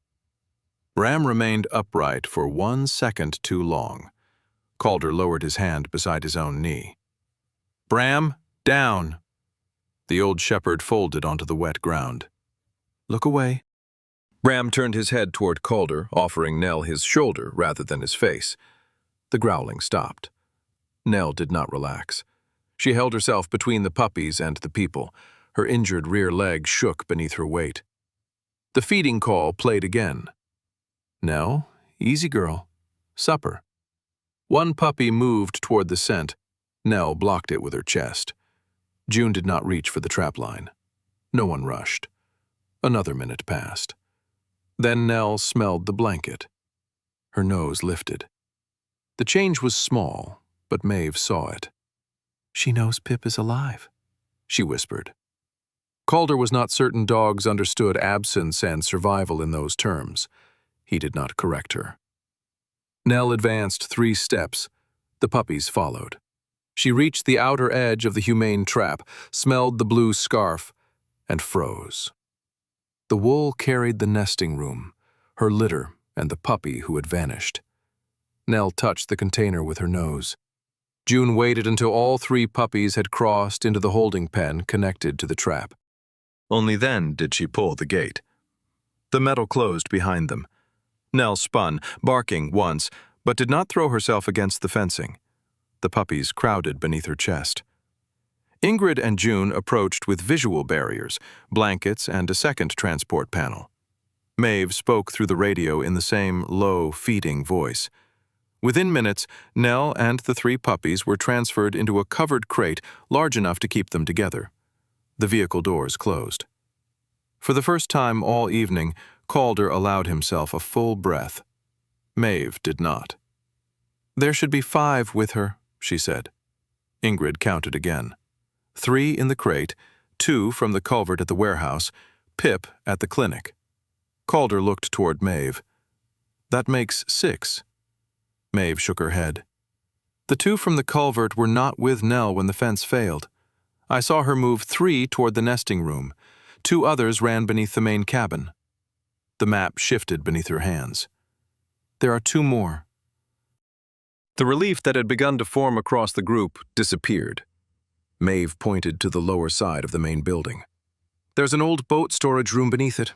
Bram remained upright for 1 second too long. Calder lowered his hand beside his own knee. "Bram, down." The old shepherd folded onto the wet ground. "Look away." Bram turned his head toward Calder, offering Nell his shoulder rather than his face. The growling stopped. Nell did not relax. She held herself between the puppies and the people. Her injured rear leg shook beneath her weight. The feeding call played again. "Nell, easy girl. Supper." One puppy moved toward the scent. Nell blocked it with her chest. June did not reach for the trap line. No one rushed. Another minute passed. Then Nell smelled the blanket. Her nose lifted. The change was small, but Maeve saw it. "She knows Pip is alive," she whispered. Calder was not certain dogs understood absence and survival in those terms. He did not correct her. Nell advanced 3 steps. The puppies followed. She reached the outer edge of the humane trap, smelled the blue scarf, and froze. The wool carried the nesting room, her litter, and the puppy who had vanished. Nell touched the container with her nose. June waited until all 3 puppies had crossed into the holding pen connected to the trap. Only then did she pull the gate. The metal closed behind them. Nell spun, barking once, but did not throw herself against the fencing. The puppies crowded beneath her chest. Ingrid and June approached with visual barriers, blankets, and a second transport panel. Maeve spoke through the radio in the same low, feeding voice. Within minutes, Nell and the 3 puppies were transferred into a covered crate large enough to keep them together. The vehicle doors closed. For the first time all evening, Calder allowed himself a full breath. Maeve did not. "There should be 5 with her," she said. Ingrid counted again. 3 in the crate, 2 from the culvert at the warehouse, Pip at the clinic. Calder looked toward Maeve. "That makes 6. Maeve shook her head. "The 2 from the culvert were not with Nell when the fence failed. I saw her move 3 toward the nesting room. 2 others ran beneath the main cabin." The map shifted beneath her hands. There are 2 more. The relief that had begun to form across the group disappeared. Maeve pointed to the lower side of the main building. There's an old boat storage room beneath it.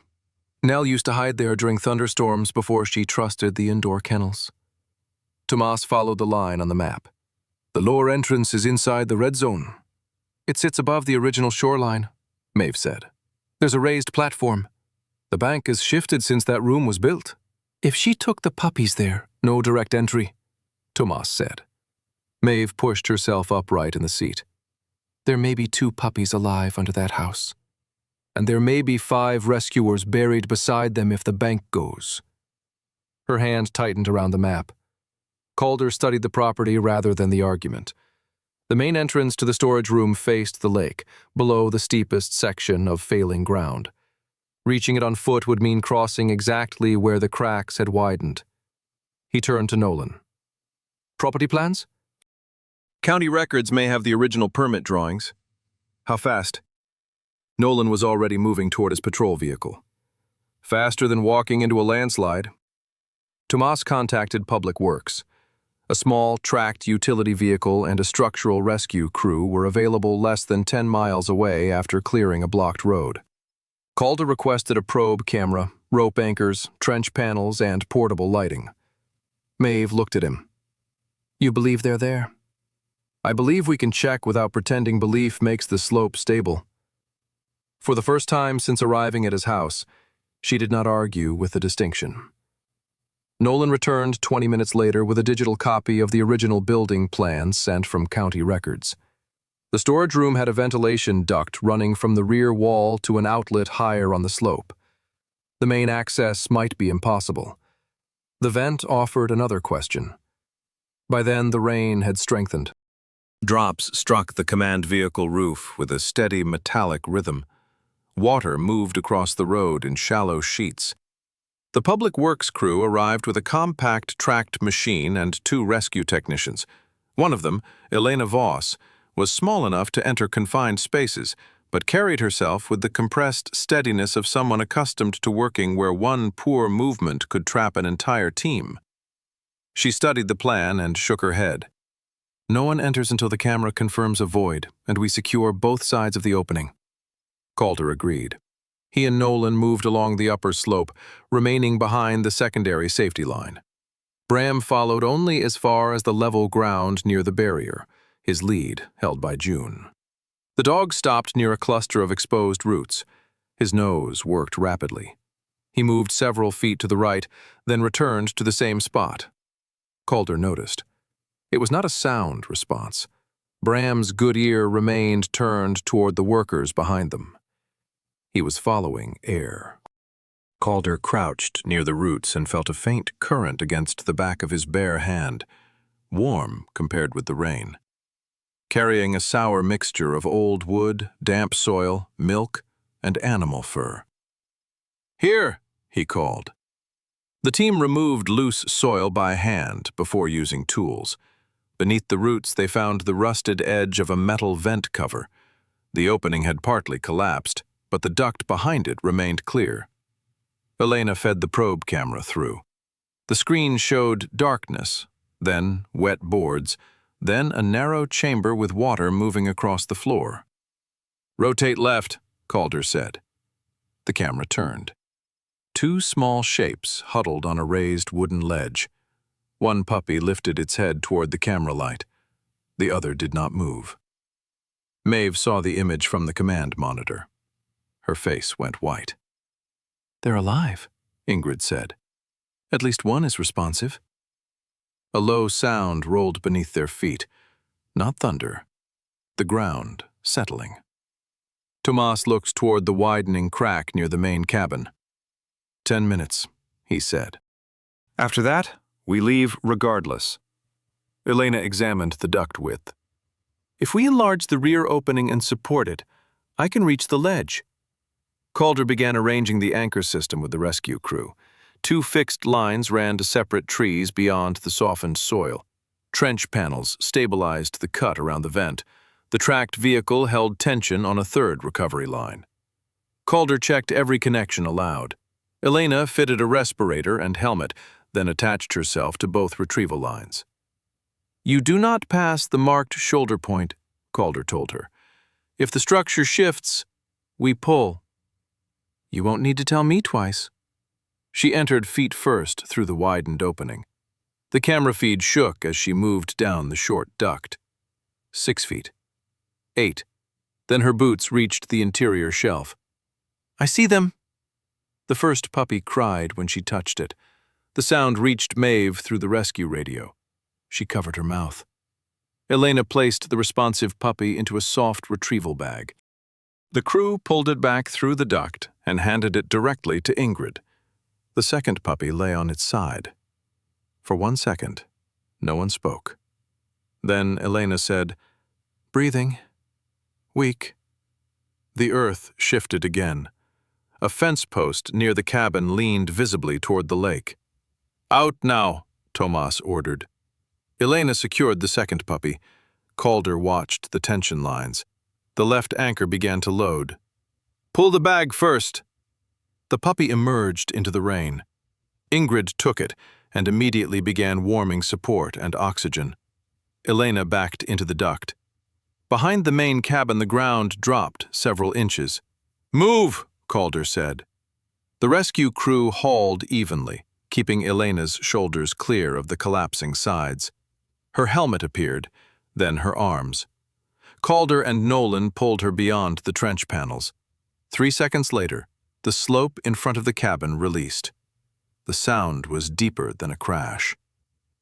Nell used to hide there during thunderstorms before she trusted the indoor kennels. Tomas followed the line on the map. The lower entrance is inside the red zone. It sits above the original shoreline, Maeve said. There's a raised platform. The bank has shifted since that room was built. If she took the puppies there, no direct entry, Tomas said. Maeve pushed herself upright in the seat. There may be 2 puppies alive under that house. And there may be 5 rescuers buried beside them if the bank goes. Her hand tightened around the map. Calder studied the property rather than the argument. The main entrance to the storage room faced the lake, below the steepest section of failing ground. Reaching it on foot would mean crossing exactly where the cracks had widened. He turned to Nolan. Property plans? County records may have the original permit drawings. How fast? Nolan was already moving toward his patrol vehicle. Faster than walking into a landslide. Tomas contacted Public Works. A small, tracked utility vehicle and a structural rescue crew were available less than 10 miles away after clearing a blocked road. Calder requested a probe camera, rope anchors, trench panels, and portable lighting. Maeve looked at him. You believe they're there? I believe we can check without pretending belief makes the slope stable. For the first time since arriving at his house, she did not argue with the distinction. Nolan returned 20 minutes later with a digital copy of the original building plan sent from county records. The storage room had a ventilation duct running from the rear wall to an outlet higher on the slope. The main access might be impossible. The vent offered another question. By then, the rain had strengthened. Drops struck the command vehicle roof with a steady metallic rhythm. Water moved across the road in shallow sheets. The Public Works crew arrived with a compact tracked machine and 2 rescue technicians. One of them, Elena Voss, was small enough to enter confined spaces, but carried herself with the compressed steadiness of someone accustomed to working where one poor movement could trap an entire team. She studied the plan and shook her head. No one enters until the camera confirms a void, and we secure both sides of the opening. Calder agreed. He and Nolan moved along the upper slope, remaining behind the secondary safety line. Bram followed only as far as the level ground near the barrier, his lead held by June. The dog stopped near a cluster of exposed roots. His nose worked rapidly. He moved several feet to the right, then returned to the same spot. Calder noticed. It was not a sound response. Bram's good ear remained turned toward the workers behind them. He was following air. Calder crouched near the roots and felt a faint current against the back of his bare hand, warm compared with the rain. Carrying a sour mixture of old wood, damp soil, milk, and animal fur. "Here," he called. The team removed loose soil by hand before using tools. Beneath the roots, they found the rusted edge of a metal vent cover. The opening had partly collapsed, but the duct behind it remained clear. Elena fed the probe camera through. The screen showed darkness, then wet boards, then a narrow chamber with water moving across the floor. "Rotate left," Calder said. The camera turned. 2 small shapes huddled on a raised wooden ledge. One puppy lifted its head toward the camera light. The other did not move. Maeve saw the image from the command monitor. Her face went white. "They're alive," Ingrid said. "At least one is responsive." A low sound rolled beneath their feet. Not thunder. The ground settling. Tomas looked toward the widening crack near the main cabin. 10 minutes, he said. "After that, we leave regardless." Elena examined the duct width. "If we enlarge the rear opening and support it, I can reach the ledge." Calder began arranging the anchor system with the rescue crew. 2 fixed lines ran to separate trees beyond the softened soil. Trench panels stabilized the cut around the vent. The tracked vehicle held tension on a 3rd recovery line. Calder checked every connection aloud. Elena fitted a respirator and helmet, then attached herself to both retrieval lines. "You do not pass the marked shoulder point," Calder told her. "If the structure shifts, we pull." "You won't need to tell me twice." She entered feet first through the widened opening. The camera feed shook as she moved down the short duct. 6 feet. 8. Then her boots reached the interior shelf. "I see them." The first puppy cried when she touched it. The sound reached Maeve through the rescue radio. She covered her mouth. Elena placed the responsive puppy into a soft retrieval bag. The crew pulled it back through the duct and handed it directly to Ingrid. The second puppy lay on its side. For 1 second, no one spoke. Then Elena said, "Breathing. Weak." The earth shifted again. A fence post near the cabin leaned visibly toward the lake. "Out now," Tomas ordered. Elena secured the second puppy. Calder watched the tension lines. The left anchor began to load. "Pull the bag first." The puppy emerged into the rain. Ingrid took it and immediately began warming support and oxygen. Elena backed into the duct. Behind the main cabin, the ground dropped several inches. "Move," Calder said. The rescue crew hauled evenly, keeping Elena's shoulders clear of the collapsing sides. Her helmet appeared, then her arms. Calder and Nolan pulled her beyond the trench panels. 3 seconds later, the slope in front of the cabin released. The sound was deeper than a crash.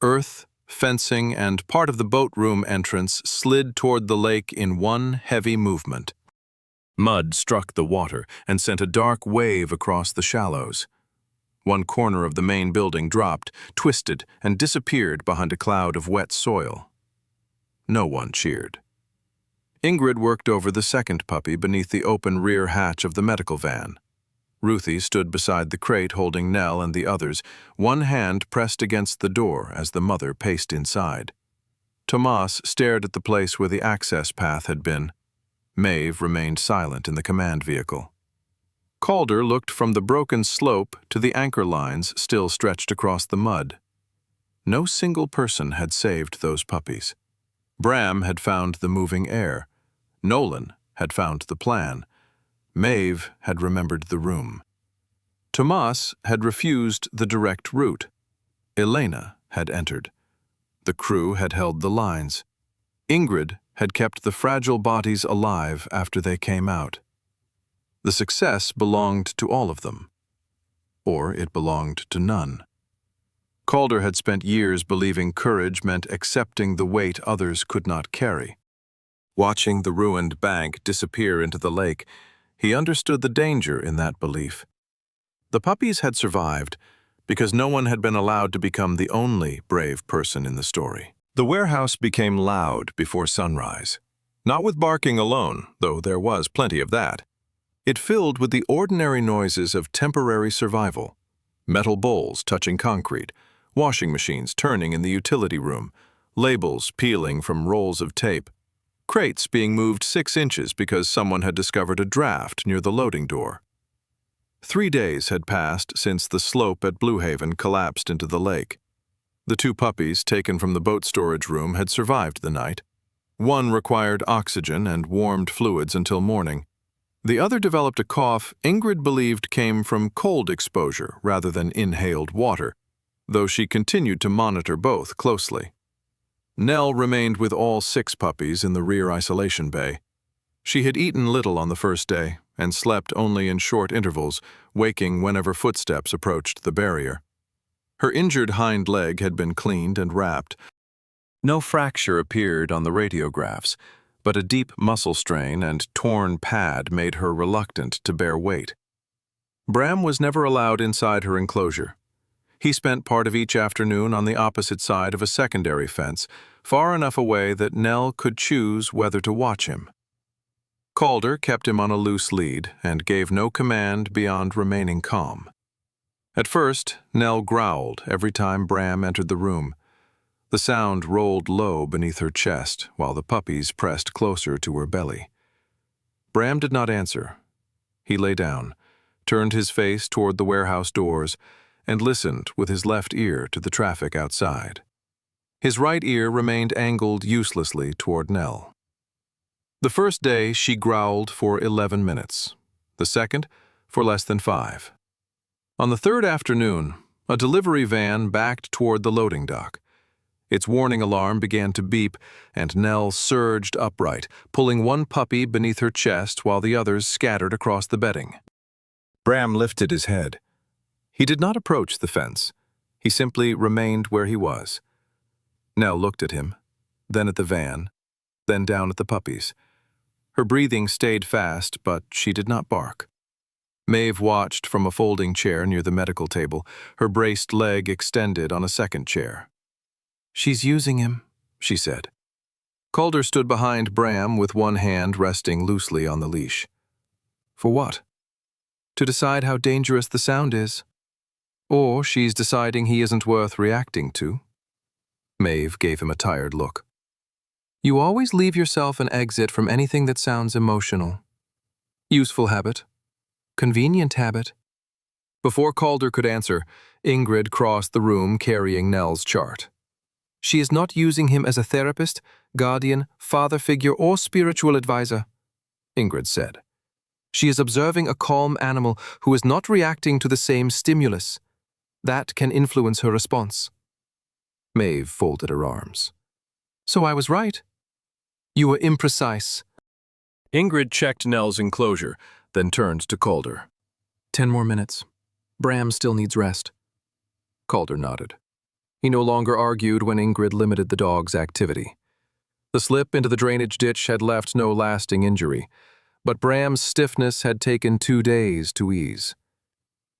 Earth, fencing, and part of the boat room entrance slid toward the lake in one heavy movement. Mud struck the water and sent a dark wave across the shallows. One corner of the main building dropped, twisted, and disappeared behind a cloud of wet soil. No one cheered. Ingrid worked over the second puppy beneath the open rear hatch of the medical van. Ruthie stood beside the crate holding Nell and the others, one hand pressed against the door as the mother paced inside. Tomas stared at the place where the access path had been. Maeve remained silent in the command vehicle. Calder looked from the broken slope to the anchor lines still stretched across the mud. No single person had saved those puppies. Bram had found the moving air. Nolan had found the plan. Maeve had remembered the room. Tomas had refused the direct route. Elena had entered. The crew had held the lines. Ingrid had kept the fragile bodies alive after they came out. The success belonged to all of them. Or it belonged to none. Calder had spent years believing courage meant accepting the weight others could not carry. Watching the ruined bank disappear into the lake, he understood the danger in that belief. The puppies had survived because no one had been allowed to become the only brave person in the story. The warehouse became loud before sunrise. Not with barking alone, though there was plenty of that. It filled with the ordinary noises of temporary survival. Metal bowls touching concrete, washing machines turning in the utility room, labels peeling from rolls of tape, crates being moved 6 inches because someone had discovered a draft near the loading door. 3 days had passed since the slope at Blue Haven collapsed into the lake. The 2 puppies taken from the boat storage room had survived the night. One required oxygen and warmed fluids until morning. The other developed a cough Ingrid believed came from cold exposure rather than inhaled water, though she continued to monitor both closely. Nell remained with all 6 puppies in the rear isolation bay. She had eaten little on the first day and slept only in short intervals, waking whenever footsteps approached the barrier. Her injured hind leg had been cleaned and wrapped. No fracture appeared on the radiographs, but a deep muscle strain and torn pad made her reluctant to bear weight. Bram was never allowed inside her enclosure. He spent part of each afternoon on the opposite side of a secondary fence, far enough away that Nell could choose whether to watch him. Calder kept him on a loose lead and gave no command beyond remaining calm. At first, Nell growled every time Bram entered the room. The sound rolled low beneath her chest while the puppies pressed closer to her belly. Bram did not answer. He lay down, turned his face toward the warehouse doors, and listened with his left ear to the traffic outside. His right ear remained angled uselessly toward Nell. The first day she growled for 11 minutes, the second for less than 5. On the third afternoon, a delivery van backed toward the loading dock. Its warning alarm began to beep, and Nell surged upright, pulling one puppy beneath her chest while the others scattered across the bedding. Bram lifted his head. He did not approach the fence. He simply remained where he was. Nell looked at him, then at the van, then down at the puppies. Her breathing stayed fast, but she did not bark. Maeve watched from a folding chair near the medical table, her braced leg extended on a second chair. "She's using him," she said. Calder stood behind Bram with one hand resting loosely on the leash. "For what?" "To decide how dangerous the sound is. Or she's deciding he isn't worth reacting to." Maeve gave him a tired look. "You always leave yourself an exit from anything that sounds emotional. Useful habit. Convenient habit." Before Calder could answer, Ingrid crossed the room carrying Nell's chart. "She is not using him as a therapist, guardian, father figure, or spiritual advisor," Ingrid said. "She is observing a calm animal who is not reacting to the same stimulus. That can influence her response." Maeve folded her arms. "So I was right." "You were imprecise." Ingrid checked Nell's enclosure, then turned to Calder. 10 more minutes. Bram still needs rest." Calder nodded. He no longer argued when Ingrid limited the dog's activity. The slip into the drainage ditch had left no lasting injury, but Bram's stiffness had taken 2 days to ease.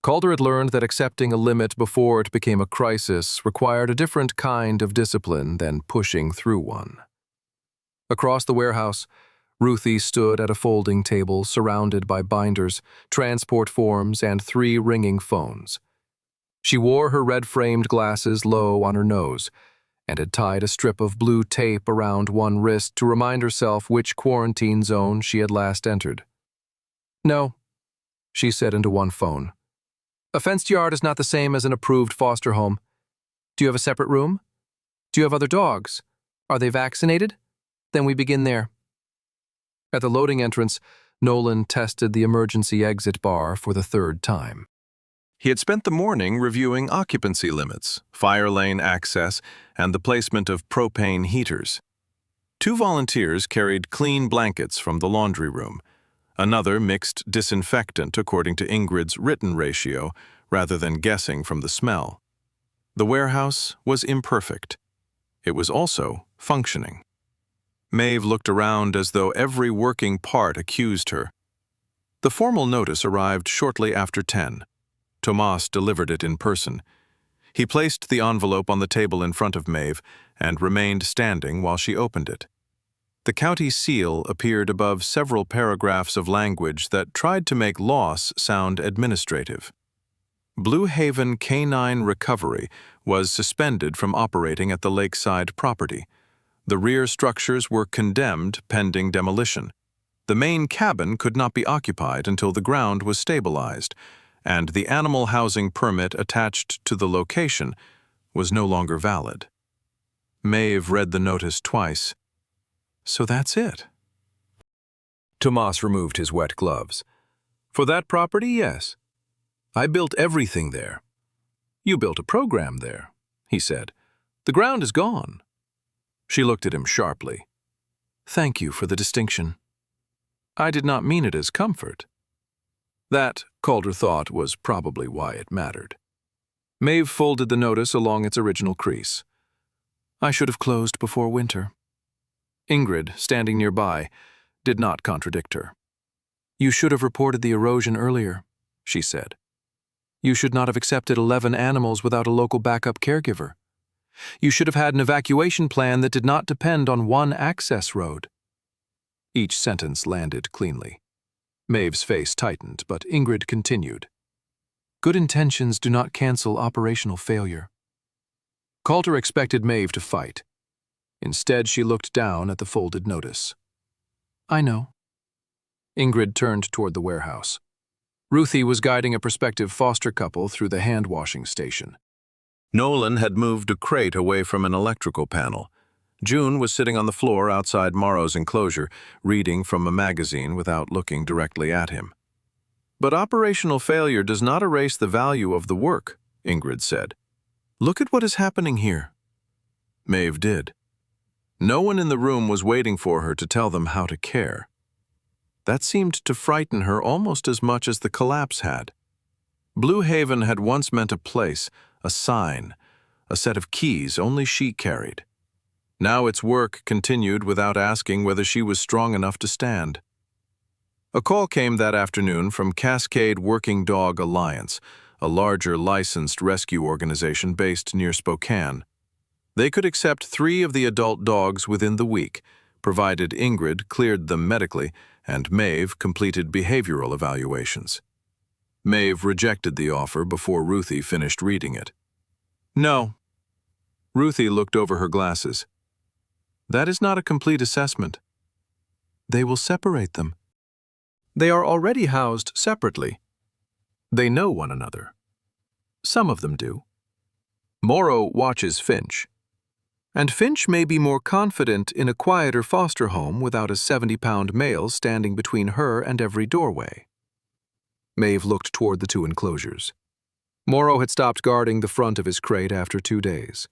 Calder had learned that accepting a limit before it became a crisis required a different kind of discipline than pushing through one. Across the warehouse, Ruthie stood at a folding table surrounded by binders, transport forms, and 3 ringing phones. She wore her red-framed glasses low on her nose and had tied a strip of blue tape around one wrist to remind herself which quarantine zone she had last entered. "No," she said into one phone. "A fenced yard is not the same as an approved foster home. Do you have a separate room? Do you have other dogs? Are they vaccinated? Then we begin there." At the loading entrance, Nolan tested the emergency exit bar for the 3rd time. He had spent the morning reviewing occupancy limits, fire lane access, and the placement of propane heaters. 2 volunteers carried clean blankets from the laundry room. Another mixed disinfectant according to Ingrid's written ratio, rather than guessing from the smell. The warehouse was imperfect. It was also functioning. Maeve looked around as though every working part accused her. The formal notice arrived shortly after 10. Tomas delivered it in person. He placed the envelope on the table in front of Maeve and remained standing while she opened it. The county seal appeared above several paragraphs of language that tried to make loss sound administrative. Blue Haven Canine Recovery was suspended from operating at the lakeside property. The rear structures were condemned pending demolition. The main cabin could not be occupied until the ground was stabilized, and the animal housing permit attached to the location was no longer valid. Maeve read the notice twice. So that's it. Tomas removed his wet gloves. For that property, yes. I built everything there. You built a program there, he said. The ground is gone. She looked at him sharply. Thank you for the distinction. I did not mean it as comfort. That, Calder thought, was probably why it mattered. Maeve folded the notice along its original crease. I should have closed before winter. Ingrid, standing nearby, did not contradict her. You should have reported the erosion earlier, she said. You should not have accepted 11 animals without a local backup caregiver. You should have had an evacuation plan that did not depend on one access road. Each sentence landed cleanly. Maeve's face tightened, but Ingrid continued. Good intentions do not cancel operational failure. Calder expected Maeve to fight. Instead, she looked down at the folded notice. I know. Ingrid turned toward the warehouse. Ruthie was guiding a prospective foster couple through the hand-washing station. Nolan had moved a crate away from an electrical panel. June was sitting on the floor outside Morrow's enclosure, reading from a magazine without looking directly at him. "But operational failure does not erase the value of the work," Ingrid said. "Look at what is happening here." Maeve did. No one in the room was waiting for her to tell them how to care. That seemed to frighten her almost as much as the collapse had. Blue Haven had once meant a place, a sign, a set of keys only she carried. Now its work continued without asking whether she was strong enough to stand. A call came that afternoon from Cascade Working Dog Alliance, a larger licensed rescue organization based near Spokane. They could accept 3 of the adult dogs within the week, provided Ingrid cleared them medically and Maeve completed behavioral evaluations. Maeve rejected the offer before Ruthie finished reading it. "No." Ruthie looked over her glasses. "That is not a complete assessment. They will separate them. They are already housed separately. They know one another. Some of them do. Morrow watches Finch. And Finch may be more confident in a quieter foster home without a 70-pound male standing between her and every doorway." Maeve looked toward the 2 enclosures. Morrow had stopped guarding the front of his crate after 2 days.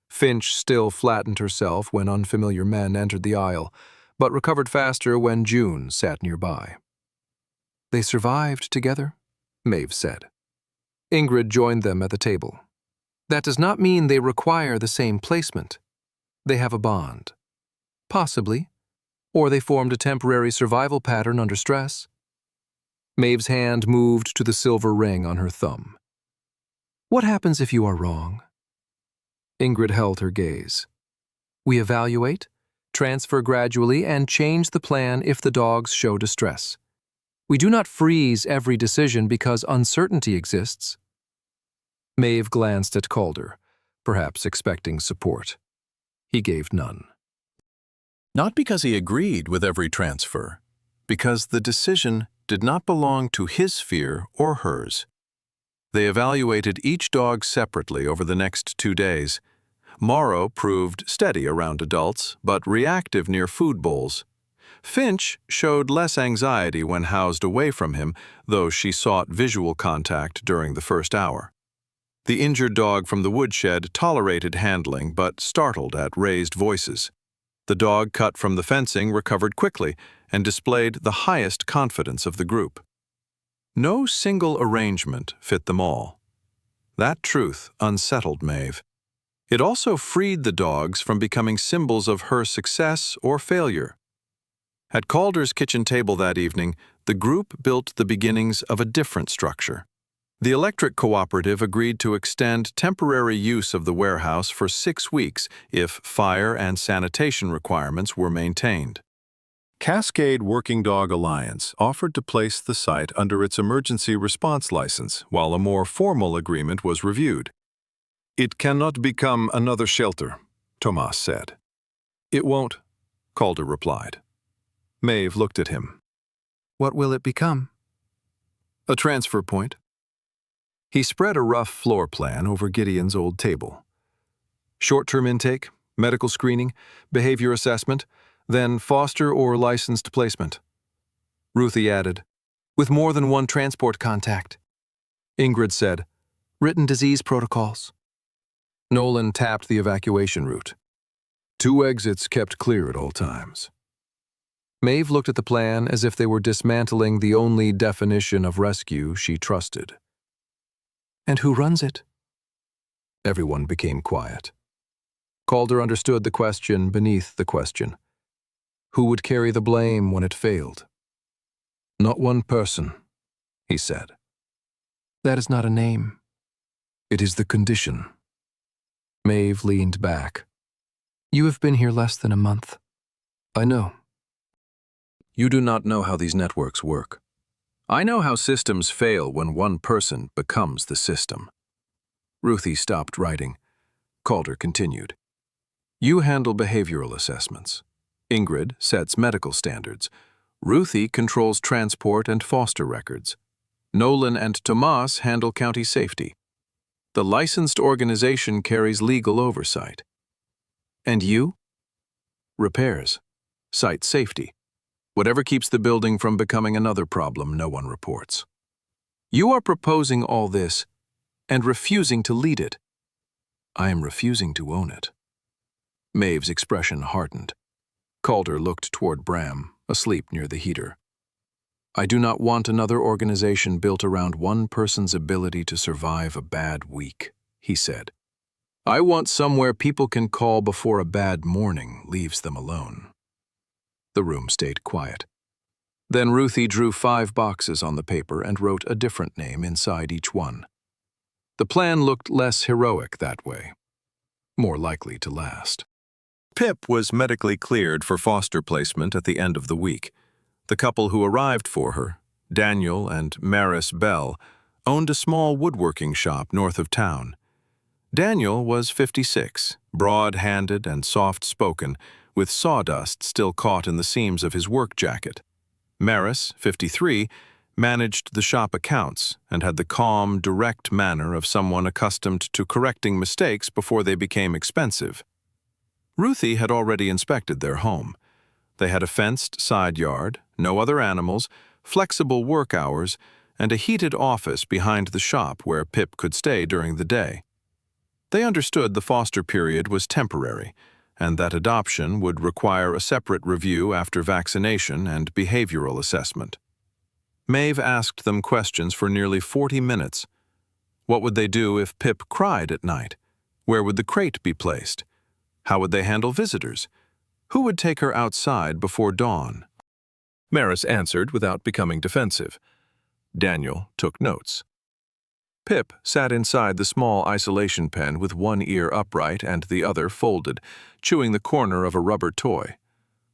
Finch still flattened herself when unfamiliar men entered the aisle, but recovered faster when June sat nearby. "They survived together," Maeve said. Ingrid joined them at the table. "That does not mean they require the same placement. They have a bond. Possibly. Or they formed a temporary survival pattern under stress." Maeve's hand moved to the silver ring on her thumb. "What happens if you are wrong?" Ingrid held her gaze. "We evaluate, transfer gradually, and change the plan if the dogs show distress. We do not freeze every decision because uncertainty exists." Maeve glanced at Calder, perhaps expecting support. He gave none. Not because he agreed with every transfer, because the decision did not belong to his fear or hers. They evaluated each dog separately over the next 2 days. Morrow proved steady around adults, but reactive near food bowls. Finch showed less anxiety when housed away from him, though she sought visual contact during the first hour. The injured dog from the woodshed tolerated handling but startled at raised voices. The dog cut from the fencing recovered quickly and displayed the highest confidence of the group. No single arrangement fit them all. That truth unsettled Maeve. It also freed the dogs from becoming symbols of her success or failure. At Calder's kitchen table that evening, the group built the beginnings of a different structure. The electric cooperative agreed to extend temporary use of the warehouse for 6 weeks if fire and sanitation requirements were maintained. Cascade Working Dog Alliance offered to place the site under its emergency response license while a more formal agreement was reviewed. "It cannot become another shelter," Tomas said. "It won't," Calder replied. Maeve looked at him. "What will it become?" "A transfer point." He spread a rough floor plan over Gideon's old table. Short-term intake, medical screening, behavior assessment, then foster or licensed placement. Ruthie added, "With more than one transport contact." Ingrid said, "Written disease protocols." Nolan tapped the evacuation route. 2 exits kept clear at all times. Maeve looked at the plan as if they were dismantling the only definition of rescue she trusted. "And who runs it?" Everyone became quiet. Calder understood the question beneath the question. Who would carry the blame when it failed? "Not one person," he said. "That is not a name." "It is the condition." Maeve leaned back. "You have been here less than a month." "I know." "You do not know how these networks work. I know how systems fail when one person becomes the system." Ruthie stopped writing. Calder continued. "You handle behavioral assessments. Ingrid sets medical standards. Ruthie controls transport and foster records. Nolan and Tomas handle county safety. The licensed organization carries legal oversight. And you? Repairs. Site safety. Whatever keeps the building from becoming another problem no one reports. You are proposing all this and refusing to lead it. I am refusing to own it. Maeve's expression hardened. Calder looked toward Bram, asleep near the heater. I do not want another organization built around one person's ability to survive a bad week, he said. I want somewhere people can call before a bad morning leaves them alone. The room stayed quiet. Then Ruthie drew 5 boxes on the paper and wrote a different name inside each one. The plan looked less heroic that way, more likely to last. Pip was medically cleared for foster placement at the end of the week. The couple who arrived for her, Daniel and Maris Bell, owned a small woodworking shop north of town. Daniel was 56, broad-handed and soft-spoken, with sawdust still caught in the seams of his work jacket. Maris, 53, managed the shop accounts and had the calm, direct manner of someone accustomed to correcting mistakes before they became expensive. Ruthie had already inspected their home. They had a fenced side yard, no other animals, flexible work hours, and a heated office behind the shop where Pip could stay during the day. They understood the foster period was temporary, and that adoption would require a separate review after vaccination and behavioral assessment. Maeve asked them questions for nearly 40 minutes. What would they do if Pip cried at night? Where would the crate be placed? How would they handle visitors? Who would take her outside before dawn? Maris answered without becoming defensive. Daniel took notes. Pip sat inside the small isolation pen with one ear upright and the other folded, chewing the corner of a rubber toy.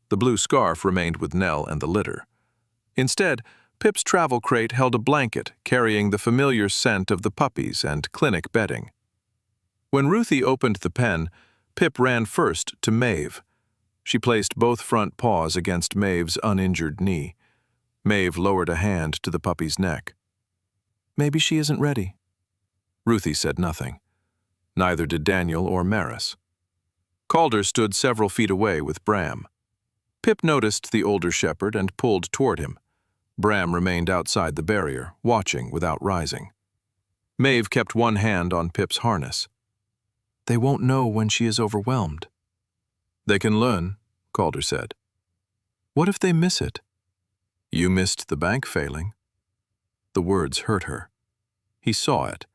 The blue scarf remained with Nell and the litter. Instead, Pip's travel crate held a blanket carrying the familiar scent of the puppies and clinic bedding. When Ruthie opened the pen, Pip ran first to Maeve. She placed both front paws against Maeve's uninjured knee. Maeve lowered a hand to the puppy's neck. Maybe she isn't ready. Ruthie said nothing. Neither did Daniel or Maris. Calder stood several feet away with Bram. Pip noticed the older shepherd and pulled toward him. Bram remained outside the barrier, watching without rising. Maeve kept one hand on Pip's harness. They won't know when she is overwhelmed. They can learn, Calder said. What if they miss it? You missed the bank failing. The words hurt her. He saw it.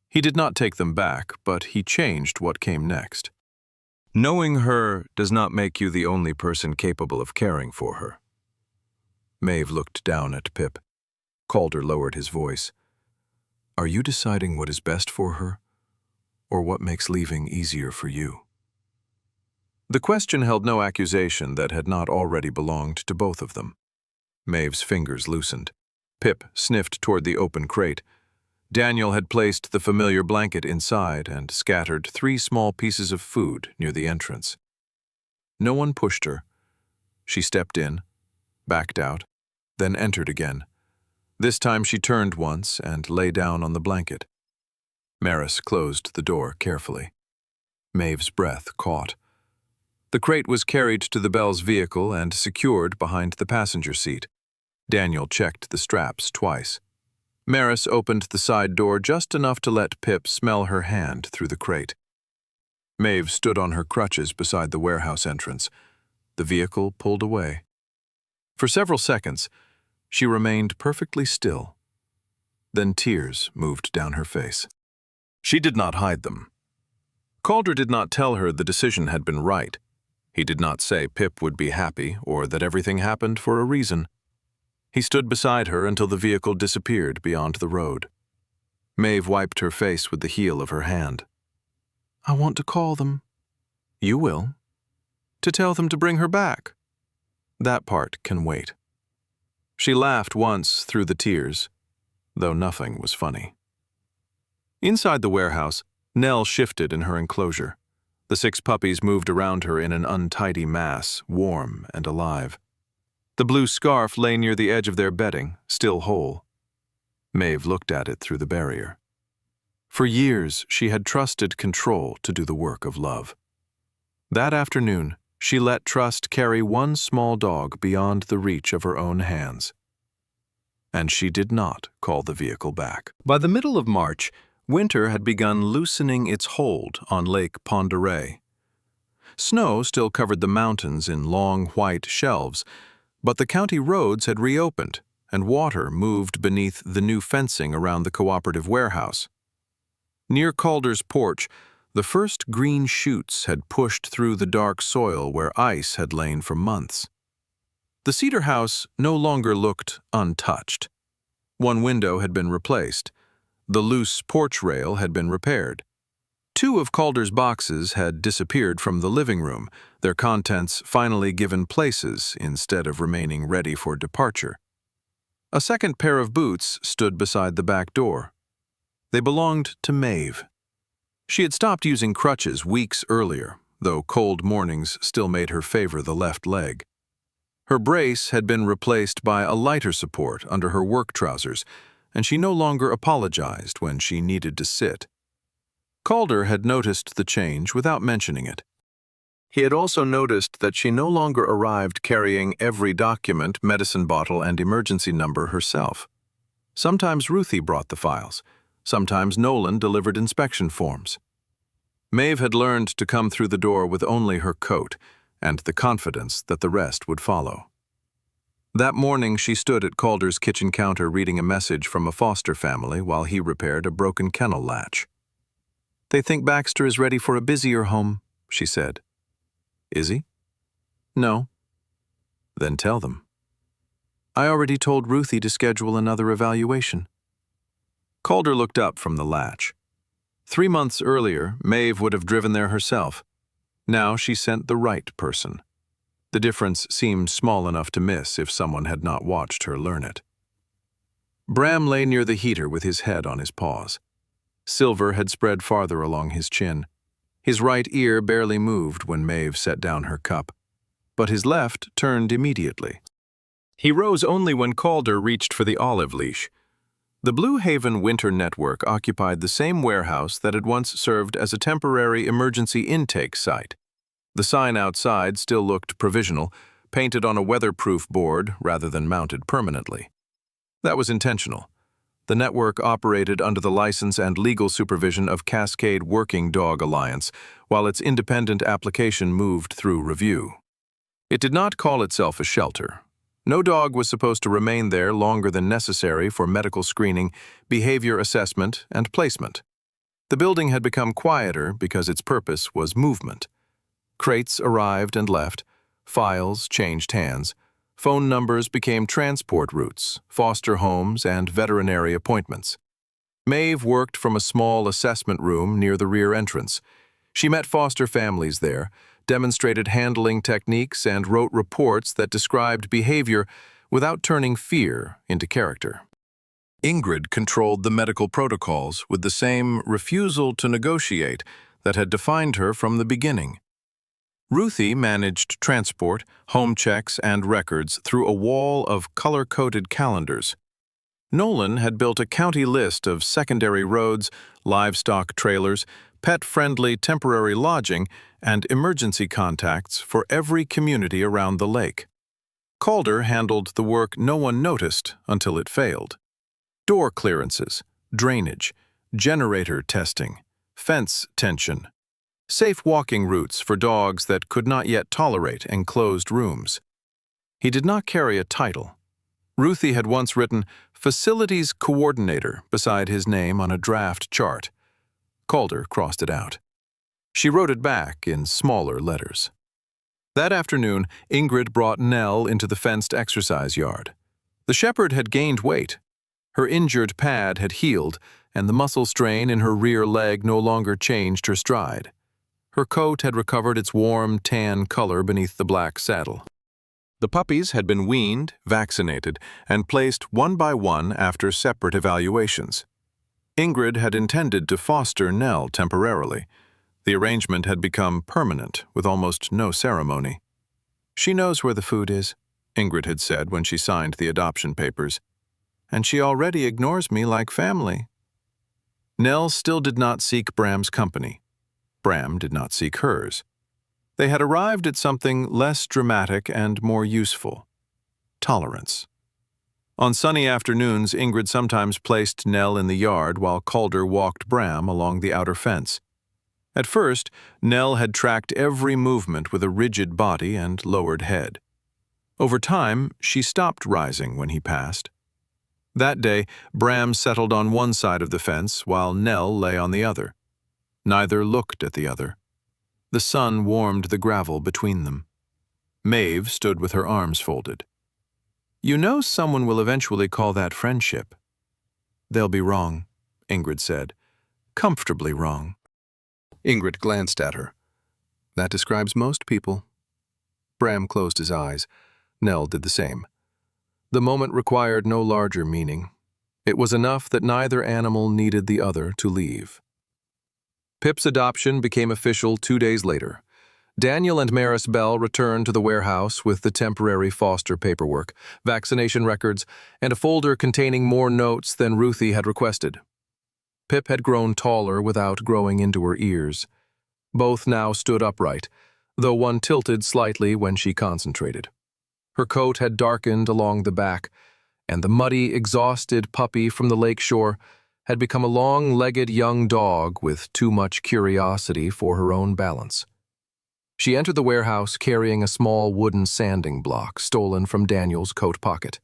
He did not take them back, but he changed what came next. Knowing her does not make you the only person capable of caring for her. Maeve looked down at Pip. Calder lowered his voice. Are you deciding what is best for her, or what makes leaving easier for you? The question held no accusation that had not already belonged to both of them. Maeve's fingers loosened. Pip sniffed toward the open crate. Daniel had placed the familiar blanket inside and scattered 3 small pieces of food near the entrance. No one pushed her. She stepped in, backed out, then entered again. This time she turned once and lay down on the blanket. Maris closed the door carefully. Maeve's breath caught. The crate was carried to the Bell's vehicle and secured behind the passenger seat. Daniel checked the straps twice. Maris opened the side door just enough to let Pip smell her hand through the crate. Maeve stood on her crutches beside the warehouse entrance. The vehicle pulled away. For several seconds, she remained perfectly still. Then tears moved down her face. She did not hide them. Calder did not tell her the decision had been right. He did not say Pip would be happy or that everything happened for a reason. He stood beside her until the vehicle disappeared beyond the road. Maeve wiped her face with the heel of her hand. I want to call them. You will. To tell them to bring her back. That part can wait. She laughed once through the tears, though nothing was funny. Inside the warehouse, Nell shifted in her enclosure. The 6 puppies moved around her in an untidy mass, warm and alive. The blue scarf lay near the edge of their bedding, still whole. Maeve looked at it through the barrier. For years, she had trusted control to do the work of love. That afternoon, she let trust carry one small dog beyond the reach of her own hands. And she did not call the vehicle back. By the middle of March, winter had begun loosening its hold on Lake Pend Oreille. Snow still covered the mountains in long white shelves, but the county roads had reopened, and water moved beneath the new fencing around the cooperative warehouse. Near Calder's porch, the first green shoots had pushed through the dark soil where ice had lain for months. The cedar house no longer looked untouched. One window had been replaced. The loose porch rail had been repaired. 2 of Calder's boxes had disappeared from the living room, their contents finally given places instead of remaining ready for departure. A second pair of boots stood beside the back door. They belonged to Maeve. She had stopped using crutches weeks earlier, though cold mornings still made her favor the left leg. Her brace had been replaced by a lighter support under her work trousers, and she no longer apologized when she needed to sit. Calder had noticed the change without mentioning it. He had also noticed that she no longer arrived carrying every document, medicine bottle, and emergency number herself. Sometimes Ruthie brought the files. Sometimes Nolan delivered inspection forms. Maeve had learned to come through the door with only her coat, and the confidence that the rest would follow. That morning she stood at Calder's kitchen counter reading a message from a foster family while he repaired a broken kennel latch. "They think Baxter is ready for a busier home," she said. "Is he?" "No." "Then tell them." "I already told Ruthie to schedule another evaluation." Calder looked up from the latch. 3 months earlier, Maeve would have driven there herself. Now she sent the right person. The difference seemed small enough to miss if someone had not watched her learn it. Bram lay near the heater with his head on his paws. Silver had spread farther along his chin. His right ear barely moved when Maeve set down her cup, but his left turned immediately. He rose only when Calder reached for the olive leash. The Blue Haven Winter Network occupied the same warehouse that had once served as a temporary emergency intake site. The sign outside still looked provisional, painted on a weatherproof board rather than mounted permanently. That was intentional. The network operated under the license and legal supervision of Cascade Working Dog Alliance, while its independent application moved through review. It did not call itself a shelter. No dog was supposed to remain there longer than necessary for medical screening, behavior assessment, and placement. The building had become quieter because its purpose was movement. Crates arrived and left, files changed hands, phone numbers became transport routes, foster homes, and veterinary appointments. Maeve worked from a small assessment room near the rear entrance. She met foster families there, demonstrated handling techniques, and wrote reports that described behavior without turning fear into character. Ingrid controlled the medical protocols with the same refusal to negotiate that had defined her from the beginning. Ruthie managed transport, home checks, and records through a wall of color-coded calendars. Nolan had built a county list of secondary roads, livestock trailers, pet-friendly temporary lodging, and emergency contacts for every community around the lake. Calder handled the work no one noticed until it failed. Door clearances, drainage, generator testing, fence tension, safe walking routes for dogs that could not yet tolerate enclosed rooms. He did not carry a title. Ruthie had once written Facilities Coordinator beside his name on a draft chart. Calder crossed it out. She wrote it back in smaller letters. That afternoon, Ingrid brought Nell into the fenced exercise yard. The shepherd had gained weight. Her injured pad had healed, and the muscle strain in her rear leg no longer changed her stride. Her coat had recovered its warm, tan color beneath the black saddle. The puppies had been weaned, vaccinated, and placed one by one after separate evaluations. Ingrid had intended to foster Nell temporarily. The arrangement had become permanent, with almost no ceremony. "She knows where the food is," Ingrid had said when she signed the adoption papers. and she already ignores me like family." Nell still did not seek Bram's company. Bram did not seek hers. They had arrived at something less dramatic and more useful: tolerance. On sunny afternoons, Ingrid sometimes placed Nell in the yard while Calder walked Bram along the outer fence. At first, Nell had tracked every movement with a rigid body and lowered head. Over time, she stopped rising when he passed. That day, Bram settled on one side of the fence while Nell lay on the other. Neither looked at the other. The sun warmed the gravel between them. Maeve stood with her arms folded. "You know someone will eventually call that friendship." "They'll be wrong," Ingrid said. "Comfortably wrong." Ingrid glanced at her. "That describes most people." Bram closed his eyes. Nell did the same. The moment required no larger meaning. It was enough that neither animal needed the other to leave. Pip's adoption became official 2 days later. Daniel and Maris Bell returned to the warehouse with the temporary foster paperwork, vaccination records, and a folder containing more notes than Ruthie had requested. Pip had grown taller without growing into her ears. Both now stood upright, though one tilted slightly when she concentrated. Her coat had darkened along the back, and the muddy, exhausted puppy from the lake shore had become a long-legged young dog with too much curiosity for her own balance. She entered the warehouse carrying a small wooden sanding block stolen from Daniel's coat pocket.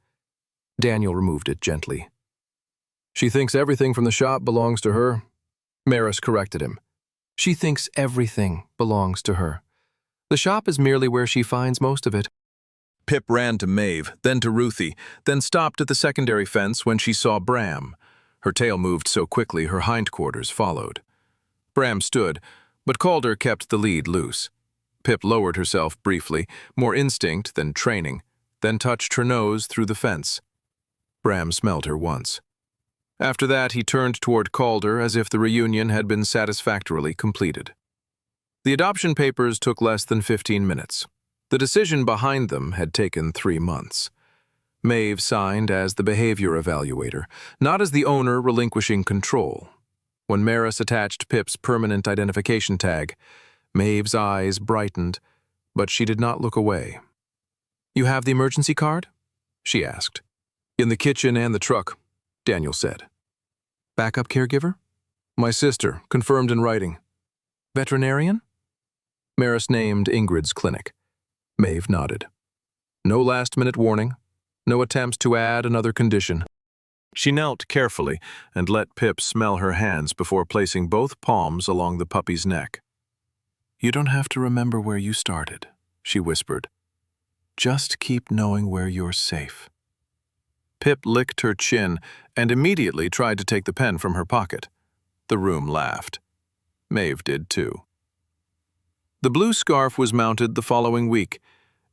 Daniel removed it gently. "She thinks everything from the shop belongs to her," Maris corrected him. "She thinks everything belongs to her. The shop is merely where she finds most of it." Pip ran to Maeve, then to Ruthie, then stopped at the secondary fence when she saw Bram. Her tail moved so quickly her hindquarters followed. Bram stood, but Calder kept the lead loose. Pip lowered herself briefly, more instinct than training, then touched her nose through the fence. Bram smelled her once. After that, he turned toward Calder as if the reunion had been satisfactorily completed. The adoption papers took less than 15 minutes. The decision behind them had taken 3 months. Maeve signed as the behavior evaluator, not as the owner relinquishing control. When Maris attached Pip's permanent identification tag, Maeve's eyes brightened, but she did not look away. "You have the emergency card?" she asked. "In the kitchen and the truck," Daniel said. "Backup caregiver?" "My sister, confirmed in writing." "Veterinarian?" Maris named Ingrid's clinic. Maeve nodded. No last-minute warning, no attempts to add another condition. She knelt carefully and let Pip smell her hands before placing both palms along the puppy's neck. "You don't have to remember where you started," she whispered. "Just keep knowing where you're safe." Pip licked her chin and immediately tried to take the pen from her pocket. The room laughed. Maeve did too. The blue scarf was mounted the following week.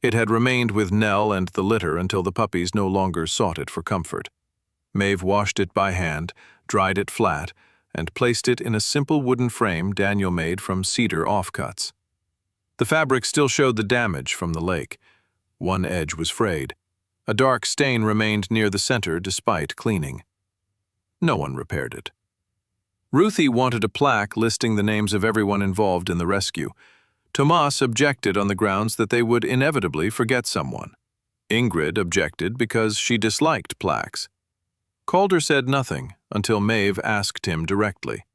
It had remained with Nell and the litter until the puppies no longer sought it for comfort. Maeve washed it by hand, dried it flat, and placed it in a simple wooden frame Daniel made from cedar offcuts. The fabric still showed the damage from the lake. One edge was frayed. A dark stain remained near the center despite cleaning. No one repaired it. Ruthie wanted a plaque listing the names of everyone involved in the rescue. Tomas objected on the grounds that they would inevitably forget someone. Ingrid objected because she disliked plaques. Calder said nothing until Maeve asked him directly.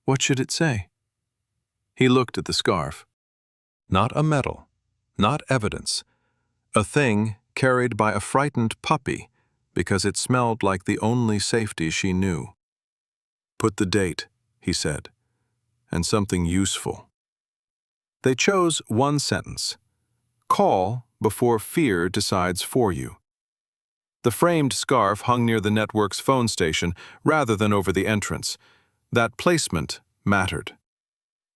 "What should it say?" He looked at the scarf. Not a medal, not evidence. A thing carried by a frightened puppy because it smelled like the only safety she knew. "Put the date," he said, "and something useful." They chose one sentence. "Call before fear decides for you." The framed scarf hung near the network's phone station rather than over the entrance. That placement mattered.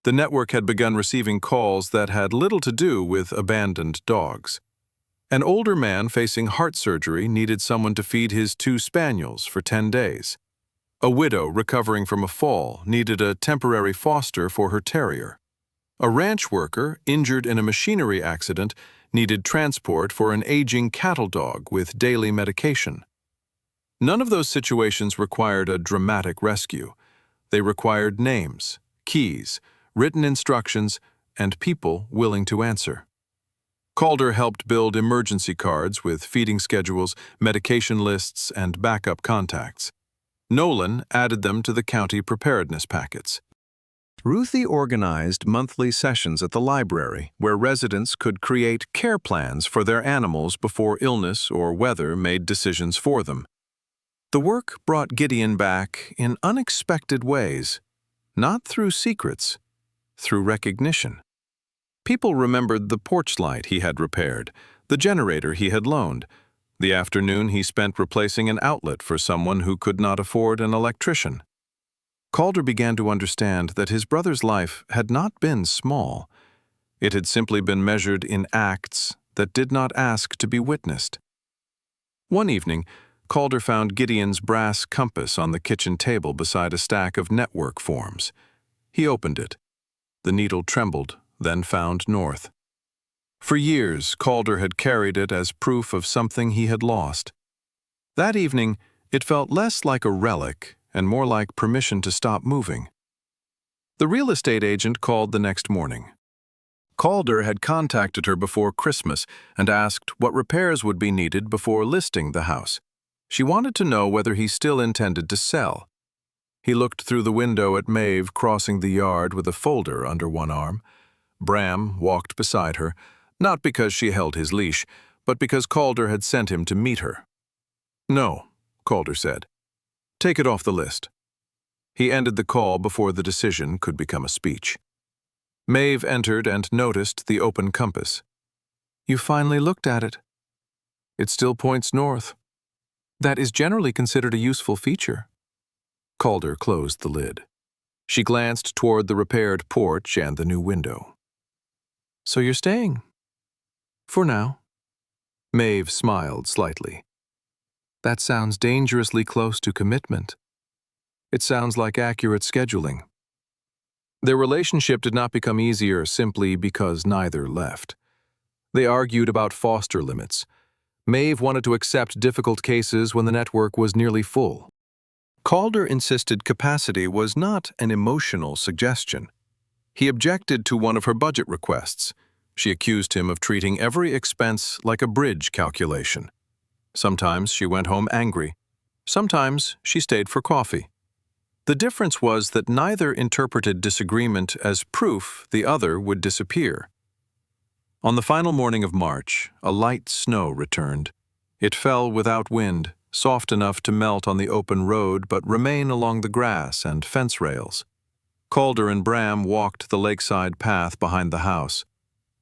The network had begun receiving calls that had little to do with abandoned dogs. An older man facing heart surgery needed someone to feed his 2 spaniels for 10 days. A widow recovering from a fall needed a temporary foster for her terrier. A ranch worker injured in a machinery accident needed transport for an aging cattle dog with daily medication. None of those situations required a dramatic rescue. They required names, keys, written instructions, and people willing to answer. Calder helped build emergency cards with feeding schedules, medication lists, and backup contacts. Nolan added them to the county preparedness packets. Ruthie organized monthly sessions at the library where residents could create care plans for their animals before illness or weather made decisions for them. The work brought Gideon back in unexpected ways, not through secrets, through recognition. People remembered the porch light he had repaired, the generator he had loaned, the afternoon he spent replacing an outlet for someone who could not afford an electrician. Calder began to understand that his brother's life had not been small. It had simply been measured in acts that did not ask to be witnessed. One evening, Calder found Gideon's brass compass on the kitchen table beside a stack of network forms. He opened it. The needle trembled, then found north. For years, Calder had carried it as proof of something he had lost. That evening, it felt less like a relic and more like permission to stop moving. The real estate agent called the next morning. Calder had contacted her before Christmas and asked what repairs would be needed before listing the house. She wanted to know whether he still intended to sell. He looked through the window at Maeve crossing the yard with a folder under one arm. Bram walked beside her, not because she held his leash, but because Calder had sent him to meet her. "No," Calder said. "Take it off the list." He ended the call before the decision could become a speech. Maeve entered and noticed the open compass. "You finally looked at it." "It still points north." "That is generally considered a useful feature." Calder closed the lid. She glanced toward the repaired porch and the new window. "So you're staying?" "For now." Maeve smiled slightly. "That sounds dangerously close to commitment." "It sounds like accurate scheduling." Their relationship did not become easier simply because neither left. They argued about foster limits. Maeve wanted to accept difficult cases when the network was nearly full. Calder insisted capacity was not an emotional suggestion. He objected to one of her budget requests. She accused him of treating every expense like a bridge calculation. Sometimes she went home angry. Sometimes she stayed for coffee. The difference was that neither interpreted disagreement as proof the other would disappear. On the final morning of March, a light snow returned. It fell without wind, soft enough to melt on the open road but remain along the grass and fence rails. Calder and Bram walked the lakeside path behind the house.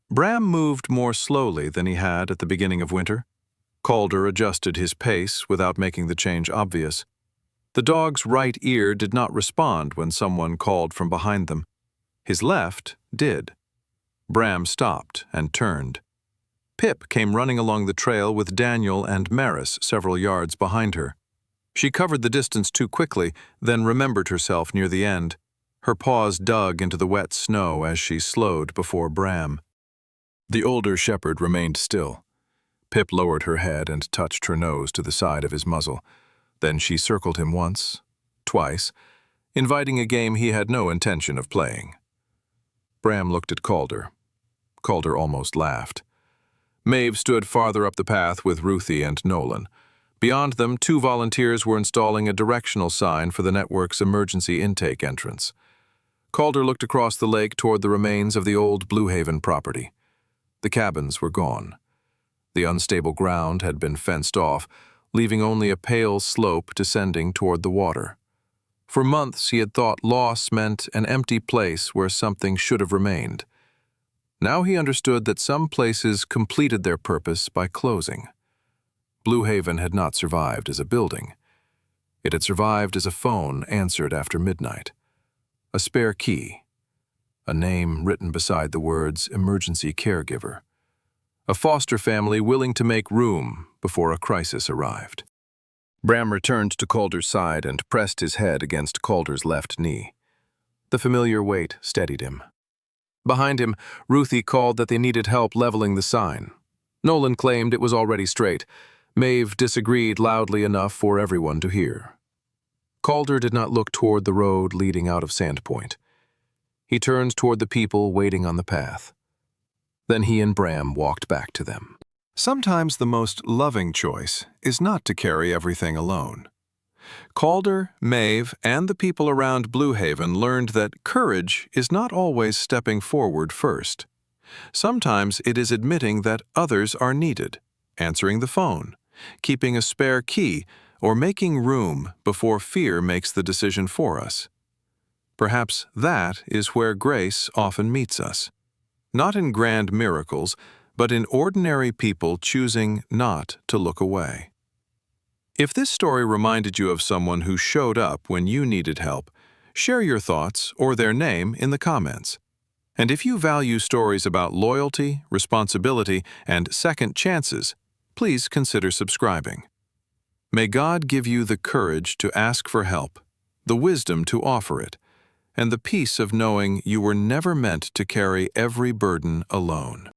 Bram moved more slowly than he had at the beginning of winter. Calder adjusted his pace without making the change obvious. The dog's right ear did not respond when someone called from behind them. His left did. Bram stopped and turned. Pip came running along the trail with Daniel and Maris several yards behind her. She covered the distance too quickly, then remembered herself near the end. Her paws dug into the wet snow as she slowed before Bram. The older shepherd remained still. Pip lowered her head and touched her nose to the side of his muzzle. Then she circled him once, twice, inviting a game he had no intention of playing. Bram looked at Calder. Calder almost laughed. Maeve stood farther up the path with Ruthie and Nolan. Beyond them, 2 volunteers were installing a directional sign for the network's emergency intake entrance. Calder looked across the lake toward the remains of the old Blue Haven property. The cabins were gone. The unstable ground had been fenced off, leaving only a pale slope descending toward the water. For months he had thought loss meant an empty place where something should have remained. Now he understood that some places completed their purpose by closing. Blue Haven had not survived as a building. It had survived as a phone answered after midnight. A spare key. A name written beside the words emergency caregiver. A foster family willing to make room before a crisis arrived. Bram returned to Calder's side and pressed his head against Calder's left knee. The familiar weight steadied him. Behind him, Ruthie called that they needed help leveling the sign. Nolan claimed it was already straight. Maeve disagreed loudly enough for everyone to hear. Calder did not look toward the road leading out of Sandpoint. He turned toward the people waiting on the path. Then he and Bram walked back to them. Sometimes the most loving choice is not to carry everything alone. Calder, Maeve, and the people around Blue Haven learned that courage is not always stepping forward first. Sometimes it is admitting that others are needed, answering the phone, keeping a spare key, or making room before fear makes the decision for us. Perhaps that is where grace often meets us. Not in grand miracles, but in ordinary people choosing not to look away. If this story reminded you of someone who showed up when you needed help, share your thoughts or their name in the comments. And if you value stories about loyalty, responsibility, and second chances, please consider subscribing. May God give you the courage to ask for help, the wisdom to offer it, and the peace of knowing you were never meant to carry every burden alone.